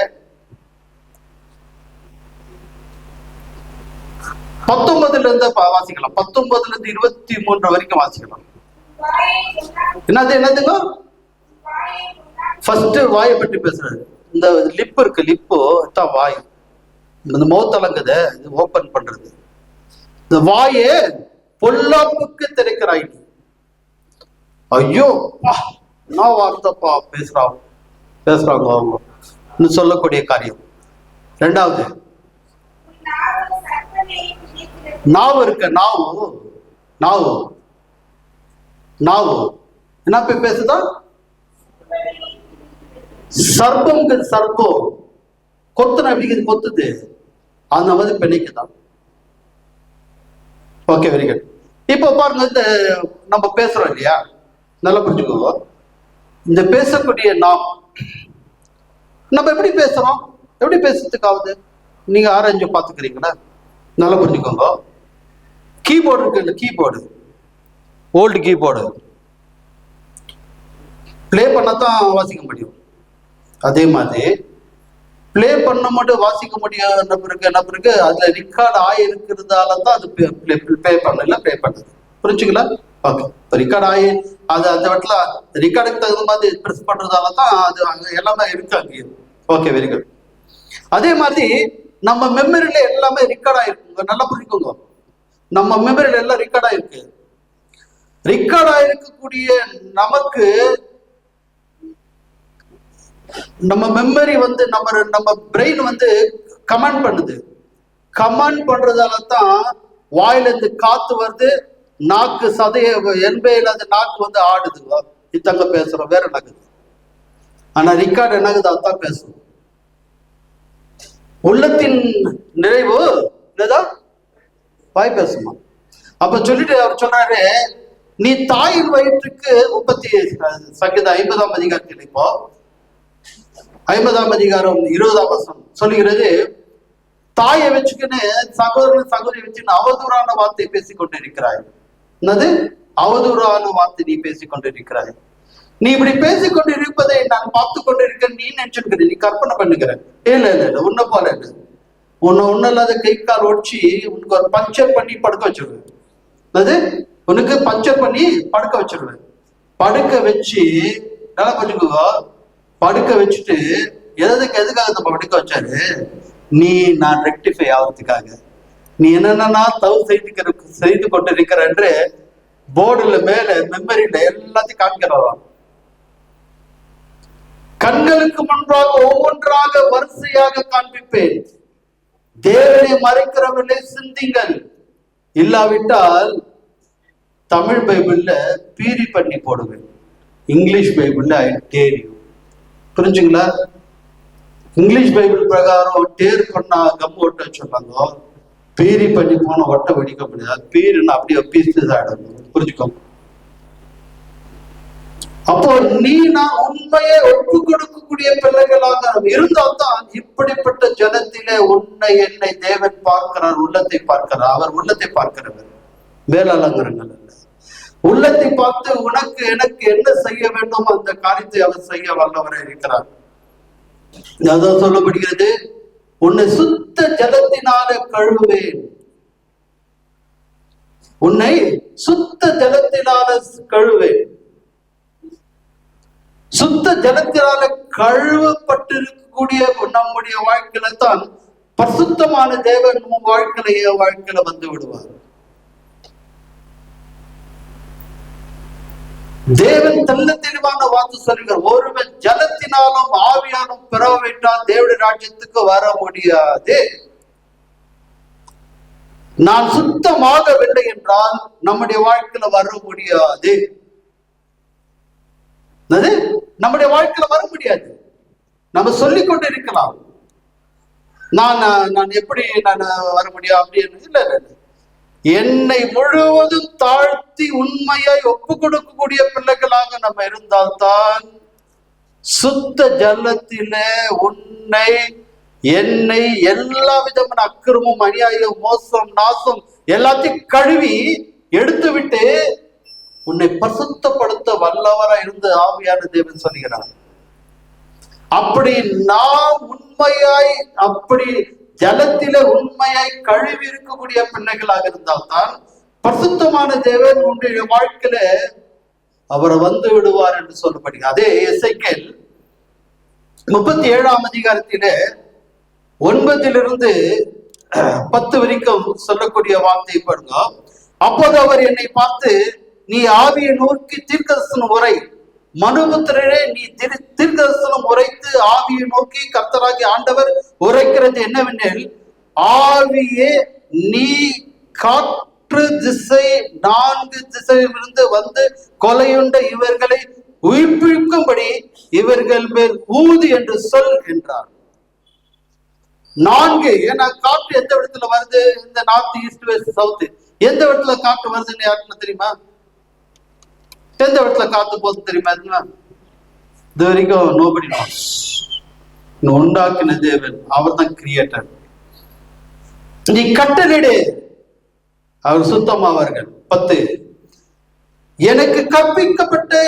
19 இருந்து வாசிக்கலாம். 19 இருந்து 23 வரைக்கும் வாசிக்கலாம். என்னதுங்க? ஃபர்ஸ்ட் வாயை பற்றி பேசுறாரு. இந்த லிப் இருக்கு, லிப்பு தான் வாய். இந்த மௌத்தலங்குத இது ஓபன் பண்றது. இந்த வாயே பொல்லாப்புக்கு திறக்கிறாய். ஐயோ நான் வார்த்தைப்பா பேசுறாங்க அவங்க சொல்லக்கூடிய காரியம். ரெண்டாவது, நாவு இருக்க, நாவு என்ன போய் பேசுதா? சர்ப்பம் கொத்துனா எப்படி கொத்துது, அந்த மாதிரி பிணைக்குதான். Okay, very good. இப்போ பாருங்க, இந்த நம்ம பேசுறோம் இல்லையா, நல்லா புரிஞ்சுக்கோங்க. இந்த பேசக்கூடிய நம்ம எப்படி பேசுறோம், எப்படி பேசுறதுக்காவது நீங்க ஆராய்ஞ்சு பாத்துக்கிறீங்களா? நல்லா புரிஞ்சுக்கோங்க. கீபோர்டு இருக்கு, இந்த கீபோர்டு ஓல்டு கீபோர்டு பிளே பண்ணத்தான் வாசிக்க முடியும். அதே மாதிரி பிளே பண்ண மட்டும் வாசிக்க முடியும். என்ன பிறகு அதுல ரெக்கார்ட் ஆயிருக்கிறதால தான் அது பிளே பண்ணல, பிளே பண்ணுது. புரிஞ்சுங்களா? ஓகே, ரெக்கார்ட் ஆகி அது அந்த இடத்துல ரெக்கார்டுக்கு தகுந்த மாதிரி ப்ரெஸ் பண்றதால தான் அது அங்க எல்லாமே இருக்கு அங்கேயும். Okay, very good. அதே மாதிரி நம்ம மெமரியில எல்லாமே ரெக்கார்ட் ஆயிருக்குங்க. நல்லா புரிஞ்சுக்கோங்க, நம்ம மெமரியில எல்லாம் ரெக்கார்ட் ஆயிருக்கு. ரெக்கார்ட் ஆயிருக்கக்கூடிய நமக்கு நம்ம மெமரி வந்து நம்ம பிரெயின் வந்து கமாண்ட் பண்ணுது. கமாண்ட் பண்றதால தான் வாயிலிருந்து காத்து வருது, நாக்கு சதைய என்பையில அந்த நாக்கு வந்து ஆடுது. இத்தங்க பேசுறோம், வேற நகுது. ஆனா ரிக்கார்டு என்னகுது, அதான் பேசுவோம். உள்ளத்தின் நிறைவு என்னதான் வாய் பேசுமா. அப்ப சொல்லிட்டு அவர் சொல்றாரு, நீ தாயின் வயிற்றுக்கு 50 அதிகாரத்தில் இப்போ 50 சொல்லுகிறது, தாயை வச்சுக்கின்னு சகோதரி வச்சுன்னு அவதூறான வார்த்தை பேசிக் கொண்டிருக்கிறாய். என்னது அவதூறான வார்த்தை நீ பேசிக் கொண்டிருக்கிறாய். நீ இப்படி பேசிக் கொண்டிருப்பதை நான் பார்த்து கொண்டிருக்கேன். நீ நினைச்சிருக்கிற, நீ கற்பனை பண்ணுகிற. இல்ல இல்ல இல்ல, உன்ன போல இல்லை. உன்ன இல்லாத கை கால் ஒடிச்சு உனக்கு ஒரு பஞ்சர் பண்ணி படுக்க வச்சிருவேன். அது உனக்கு பஞ்சர் பண்ணி படுக்க வச்சிருவேன். படுக்க வச்சு நல்லா கொஞ்சம் படுக்க வச்சுட்டு எதுக்காக நம்ம படுக்க வச்சாரு, நான் ரெக்டிஃபை ஆகிறதுக்காக. நீ என்னென்னா தவறு செய்து கொண்டிருக்கிற என்று போர்டுல மேல மெமரியில எல்லாத்தையும் காண்கிறோம். கண்களுக்கு முன்பாக ஒவ்வொன்றாக வரிசையாக காண்பிப்பேன். தேவனை மறைக்கிறவர்களே சிந்திங்கள். இல்லாவிட்டால் தமிழ் பைபிள்ல பீரி பண்ணி போடுவேன், இங்கிலீஷ் பைபிள்ல ஐ டேர் யூ. புரிஞ்சுங்களா? இங்கிலீஷ் பைபிள் பிரகாரம் டேர் பண்ணா கம் ஒட்ட சொல்றாங்க, பீரி பண்ணி போன ஒட்ட வெடிக்க முடியாது. பீருன்னு அப்படியே பீஸ் ஆயிடும். புரிஞ்சுக்கோ. அப்போ நான் உண்மையை ஒப்பு கொடுக்கக்கூடிய பிள்ளைகளாக இருந்தால்தான் இப்படிப்பட்ட ஜனத்திலே உன்னை என்னை தேவன் பார்க்கிறார், உள்ளத்தை பார்க்கிறார். அவர் உள்ளத்தை பார்க்கிறவர், மேலலங்கரங்கள் அல்ல. உள்ளத்தை பார்த்து உனக்கு எனக்கு என்ன செய்ய வேண்டும் அந்த காரியத்தை அவர் செய்ய வல்லவராக இருக்கிறார். அதான் சொல்லப்படுகிறது, உன்னை சுத்த ஜலத்தினால கழுவேன். உன்னை சுத்த ஜலத்தினால கழுவேன். சுத்த ஜலத்தினால கழுவப்பட்டிருக்கக்கூடிய நம்முடைய வாழ்க்கையில தான் பரிசுத்தமான தேவன் வாழ்க்கையில வந்து விடுவார். தேவன் தெல்ல தெளிவான வார்த்தை சொல்லுகிறார், ஒருவன் ஜலத்தினாலும் ஆவியாலும் பிறவிட்டால் தேவனுடைய ராஜ்யத்துக்கு வர முடியாது. நான் சுத்தமாகவில்லை என்றால் நம்முடைய வாழ்க்கையில வர முடியாது. நம்முடைய வாழ்க்கையில வர முடியாது. நம்ம சொல்லிக் கொண்டு இருக்கலாம், நான் எப்படி நான் வர முடியும் அப்படின்னு. இல்ல இல்ல, என்னை முழுவதும் தாழ்த்தி உண்மையாய் ஒப்பு கொடுக்கக்கூடிய பிள்ளைகளாக நம்ம இருந்தால்தான் சுத்த ஜலத்திலே உன்னை என்னை எல்லா விதமான அக்கிரமும் அநியாயம் மோசம் நாசம் எல்லாத்தையும் கழுவி எடுத்து விட்டு உன்னை பரிசுத்தப்படுத்த வல்லவரா இருந்து ஆவியான தேவன் சொல்கிறார். அப்படி நான் உண்மையாய் அப்படி ஜலத்தில உண்மையாய் கழுவி இருக்கக்கூடிய பிள்ளைகளாக இருந்தால்தான் பரிசுத்தமான தேவன் உன்னுடைய வாழ்க்கையில அவரை வந்து விடுவார் என்று சொல்லப்படுகிறது. அதே எசேக்கியேல் 37 அதிகாரத்திலே 9 10 வரைக்கும் சொல்லக்கூடிய வார்த்தை பாருங்க. அப்போது அவர் என்னை பார்த்து, நீ ஆவியை நோக்கி தீர்க்கதரிசனம் உரை, மனுபுத்திரரே நீ தீர்க்கதரிசனம் உரைத்து ஆவியை நோக்கி கர்த்தராகிய ஆண்டவர் உரைக்கிறது என்னவெனில், ஆவியே நீ காற்று திசை 4 திசையிலிருந்து வந்து கொலையுண்ட இவர்களை உயிர்ப்பிக்கும்படி இவர்கள் மேல் ஊது என்று சொல் என்றார். 4, ஏன்னா காற்று எந்த இடத்துல வருது, இந்த நார்த் ஈஸ்ட் வெஸ்ட் சவுத், எந்த இடத்துல காற்று வருதுன்னு யாருன்னு தெரியுமா? எந்த இடத்துல காத்து போகுது தெரியுமா? இது வரைக்கும் நோபடி நோஸ். உண்டாக்கின தேவன், அவர் தான் கிரியேட்டர். நீ கட்டளிடு, அவர் சுத்தமாவார்கள். 10, எனக்கு கற்பிக்கப்பட்டு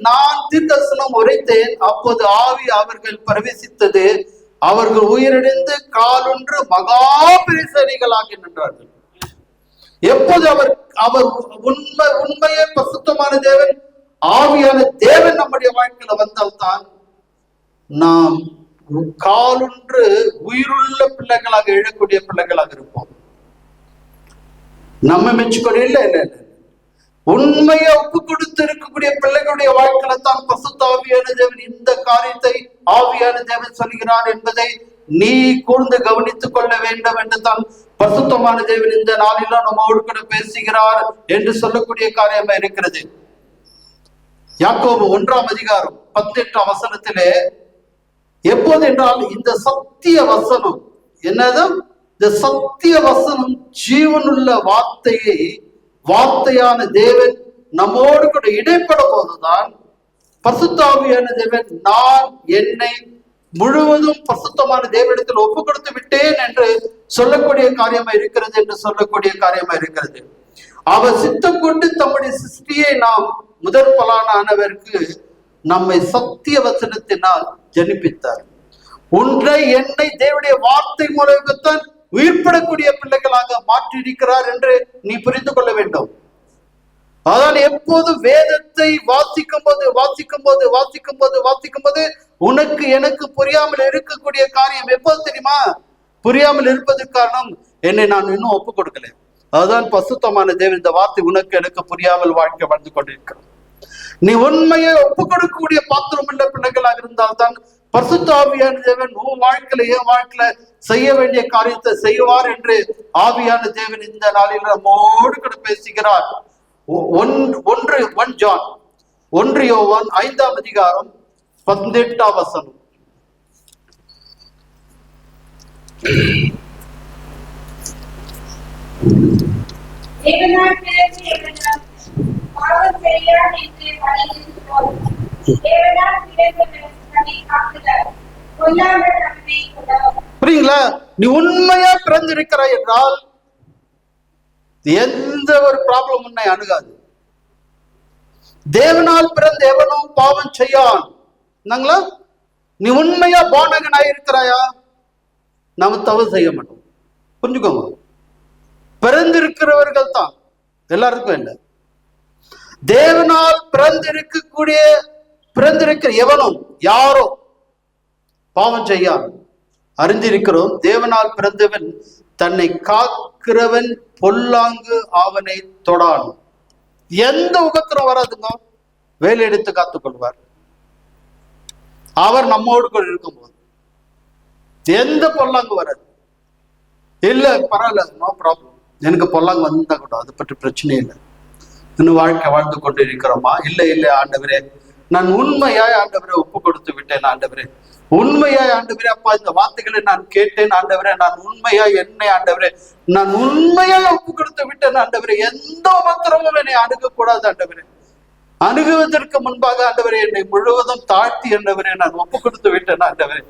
நான் தீர்க்கதரிசனம் உரைத்தேன், அப்போது ஆவி அவர்கள் பிரவேசித்தது, அவர்கள் உயிரிழந்து காலொன்று மகா பிரசரிகளாக நின்றார்கள். எப்போது அவர் உண்மையே பரிசுத்தமான தேவன் ஆவியான தேவன் நம்முடைய வாழ்க்கையில வந்தால்தான் நாம் காலொன்று உயிருள்ள பிள்ளைகளாக எழக்கூடிய பிள்ளைகளாக இருப்போம். நம்ம மெச்சுக்கொள்ள இல்லை இல்லை இல்லை, உண்மையை ஒப்பு கொடுத்து இருக்கக்கூடிய பிள்ளைகளுடைய வாழ்க்கையில தான் பரிசுத்த ஆவியான தேவன் இந்த காரியத்தை ஆவியான தேவன் சொல்கிறார் என்பதை நீ கூர்ந்து கவனித்துக் கொள்ள வேண்டும் என்று தான் பரிசுத்தமான தேவன் இந்த நாளிலும் நம்மோடு கூட பேசுகிறார் என்று சொல்லக்கூடிய காரியமா இருக்கிறது. யாக்கோபு 1:18 எப்போது என்றால் இந்த சத்திய வசனம் என்னது? இந்த சத்திய வசனம் ஜீவனுள்ள வார்த்தையான தேவன் நம்மோடு கூட இடைப்பட போதுதான் பரிசுத்த ஆவியான தேவன் நான் என்னை முழுவதும் பரிசுத்தமான தேவனிடத்தில் ஒப்பு கொடுத்து விட்டேன் என்று சொல்லக்கூடிய காரியமா இருக்கிறது என்று சொல்லக்கூடிய காரியமா இருக்கிறது. அவர் சித்தம் கொண்டு தம்முடைய சிருஷ்டியை நாம் முதற் பலனானவருக்கு நம்மை சத்திய வசனத்தினால் ஜனிப்பித்தார். ஒன்றை என்னை தேவனுடைய வார்த்தை மூலத்தான் உயிர்ப்படக்கூடிய பிள்ளைகளாக மாற்றியிருக்கிறார் என்று நீ புரிந்து கொள்ள வேண்டும். அதான் எப்போது வேதத்தை வாசிக்கும் போது உனக்கு எனக்கு புரியாமல் இருக்கக்கூடிய காரியம் எப்போது தெரியுமா? புரியாமல் இருப்பதற்கு காரணம் என்னை நான் இன்னும் ஒப்புக் கொடுக்கல. அதுதான் பரிசுத்தமான தேவன் இந்த வார்த்தை உனக்கு எனக்கு புரியாமல் வாழ்க்கை வாழ்ந்து கொண்டிருக்கிறோம். நீ உண்மையை ஒப்புக் கொடுக்கக்கூடிய பாத்திரம் உள்ள பிள்ளைகளாக இருந்தால்தான் பரிசுத்த ஆவியான தேவன் உன் வாழ்க்கையில என் வாழ்க்கையில செய்ய வேண்டிய காரியத்தை செய்வார் என்று ஆவியான தேவன் இந்த நாளில் நம்மோடு கூட பேசுகிறார். 1 ஜான் 1 யோவான் 5:18
தேவனால் பிறந்து எவனாலும் பாவம் செய்யான் என்று அறிந்திருக்கிறோம். தேவனால் பிறந்தவன் தன்னை காக்கிறார், கொல்லாமல் நம்மை கொல்லவும்.
புரியுங்களா? நீ உண்மையா பிறந்திருக்கிறாய் என்றால் எந்த ஒரு ப்ராப்ளம் உன்னை அணுகாது. தேவனால் பிறந்த எவனும் பாவம் செய்யான். நீ உண்மையா பானகனாய் இருக்கிறாயா? நாம தவறு செய்ய மாட்டோம். புரிஞ்சுக்கோங்க, பிறந்திருக்கிறவர்கள் தான், எல்லாருக்கும் இல்லை. தேவனால் பிறந்திருக்கிற எவனும் யாரோ பாவம் செய்யான். அறிந்திருக்கிறோம், தேவனால் பிறந்தவன் தன்னை காக்கிறவன் பொல்லாங்கு அவனை தொடான். எந்த உபத்திரம் வராதுங்க, வேலை எடுத்து காத்துக்கொள்வார். அவர் நம்மோடு கூட இருக்கும்போது எந்த பொல்லாங்கு வராது. இல்ல பரவாயில்ல, நோ ப்ராப்ளம், எனக்கு பொல்லாங்கு வந்தா கூட அதை பற்றி பிரச்சனை இல்லை, இன்னும் வாழ்க்கை வாழ்ந்து கொண்டு இருக்கிறோமா? இல்லை ஆண்டவரே, நான் உண்மையாய் ஆண்டவரே ஒப்பு கொடுத்து விட்டேன். ஆண்டவரே உண்மையாய் ஆண்டவரே, அப்பா இந்த வார்த்தைகளை நான் கேட்டேன் ஆண்டவரே, நான் உண்மையாய் என்னை ஆண்டவரே நான் உண்மையாய் ஒப்பு கொடுத்து விட்டேன் ஆண்டவரே. எந்த உபத்திரமும் என்னை அணுகக்கூடாது ஆண்டவரே. அணுகுவதற்கு முன்பாக ஆண்டவரே என்னை முழுவதும் தாழ்த்தி ஆண்டவரே நான் ஒப்பு கொடுத்து விட்டேன் ஆண்டவரே.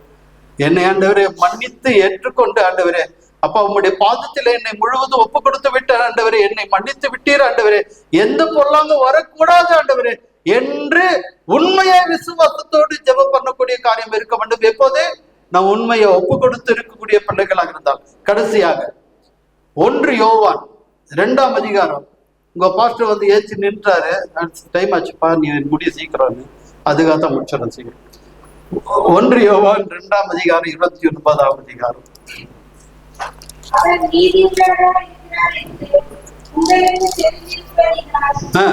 என்னை ஆண்டவரே மன்னித்து ஏற்றுக்கொண்டு ஆண்டவரே, அப்பா உம்முடைய பாதத்தில் என்னை முழுவதும் ஒப்பு கொடுத்து விட்டேன் ஆண்டவரே. என்னை மன்னித்து விட்டீர் ஆண்டவரே. எந்த பொருளாங்க வரக்கூடாது ஆண்டவரே என்று உண்மையை விசுவாசத்தோடு ஜெபம் பண்ணக்கூடிய காரியம் இருக்க வேண்டும். எப்போது நாம் உண்மையை ஒப்பு கொடுத்து இருக்கக்கூடிய பிள்ளைகளாக இருந்தால். கடைசியாக 1 யோவான் 2:2 உங்க பாஸ்டர் வந்து ஏச்சு நின்றாரு, டைம் ஆச்சுப்பா நீ முடிய சீக்கிரம், அதுக்காகத்தான் முடிச்சிடறேன் சீக்கிரம். 1 யோவான் 2:2 29
அவர் நீதியுள்ளவராய் இருக்கிறார் என்று உங்களுக்கு தெரிந்திருப்பதினால்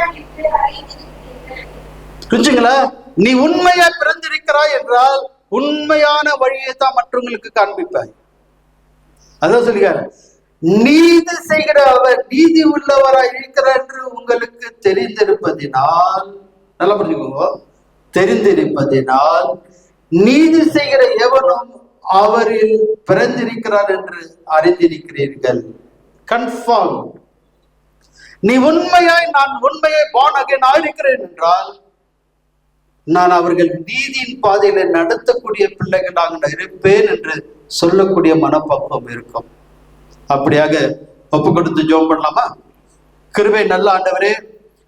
நீதியை செய்கிறவன் எவனும் அவரை பிறந்திருக்கிறான் என்று அறிந்திருக்கிறீர்கள்.
புரிஞ்சுங்களா? நீ உண்மையா பிறந்திருக்கிறாய் என்றால் உண்மையான வழியை தான் மற்றவங்களுக்கு காண்பிப்பாய். அதான் சொல்லுகிறார், நீதி செய்கிற அவர் நீதி உள்ளவராய் இருக்கிறார் என்று உங்களுக்கு தெரிந்திருப்பதினால், நல்லா புரிஞ்சுக்கோங்க, தெரிந்திருப்பதினால் நீதி செய்கிற எவனும் அவரில் பிறந்திருக்கிறார் என்று அறிந்திருக்கிறீர்கள். கன்ஃபார்ம். நீ உண்மையாய் நான் உண்மையை born again ஆயிருக்கிறேன் என்றால் நான் அவர்கள் நீதியின் பாதையில நடத்தக்கூடிய பிள்ளைகளாக இருப்பேன் என்று சொல்லக்கூடிய மனப்பக்குவம் இருக்கும். அப்படியாக ஒப்பு கொடுத்து ஜெபம் பண்ணலாமா? கிருபை நல்ல ஆண்டவரே,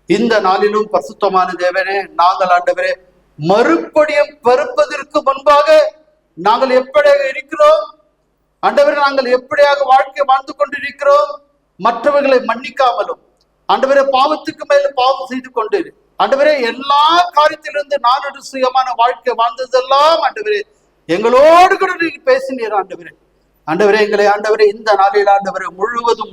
இந்த நாளிலும் பரிசுத்தமான தேவனே, நாங்கள் ஆண்டவரே மறுபடியும் பிறப்பதற்கு முன்பாக நாங்கள் எப்படியாக இருக்கிறோம் ஆண்டவரே, நாங்கள் எப்படியாக வாழ்க்கை வாழ்ந்து கொண்டிருக்கிறோம், மற்றவர்களை மன்னிக்காமலும் ஆண்டவரே பாவத்துக்கு மேல பாவம் செய்து கொண்டு ஆண்டவரே எல்லா காரியத்திலிருந்து நான் சுயமான வாழ்க்கை வாழ்ந்ததெல்லாம் ஆண்டவரே எங்களோடு கூட நீங்க பேசினீர் ஆண்டவரே. ஆண்டவரே எங்களை ஆண்டவரே இந்த நாளில் ஆண்டவரே முழுவதும்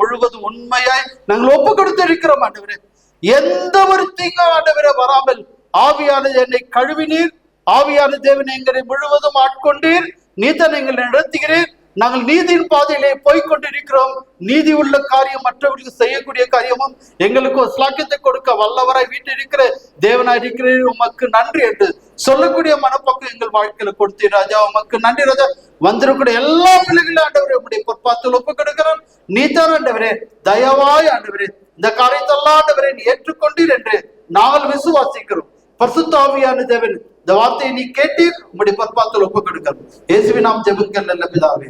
உண்மையாய் நாங்கள் ஒப்பு கொடுத்து இருக்கிறோம் ஆண்டவரே. எந்த ஒரு தீங்கும் ஆண்டவரே வராமல் ஆவியான என்னை கழுவினீர், ஆவியான தேவனை எங்களை முழுவதும் ஆட்கொண்டீர். நீதான் எங்களை நடத்துகிறேன். நாங்கள் நீதியின் பாதையிலே போய்கொண்டிருக்கிறோம். நீதி உள்ள காரியம் மற்றவர்களுக்கு செய்யக்கூடிய காரியமும் எங்களுக்கு ஒரு ஸ்லாக்கியத்தை கொடுக்க வல்லவராய் வீட்டில் இருக்கிற தேவனாய் இருக்கிறேன், உமக்கு நன்றி என்று சொல்லக்கூடிய மனப்பக்கம் எங்கள் வாழ்க்கையில கொடுத்தீர் ராஜா. உமக்கு நன்றி ராஜா. வந்திருக்கூடிய எல்லா பிள்ளைகளும் ஆண்டவரே உங்களுடைய பொற்பாத்தில் ஒப்பு கொடுக்கிறோம். நீதான் ஆண்டவரே, தயவாய் ஆண்டவரே இந்த காரியத்தெல்லாம் ஆண்டவரே நீ ஏற்றுக்கொண்டீர் என்று நாங்கள் விசுவாசிக்கிறோம். பரிசுத்த ஆவியான தேவன் இந்த வார்த்தையை நீ கேட்டீர், உங்களுடைய பொற்பாத்தில் ஒப்பு கொடுக்கிறோம். இயேசுவின் நாமத்தில் ஜெபிக்கிறோம் நல்ல பிதாவே.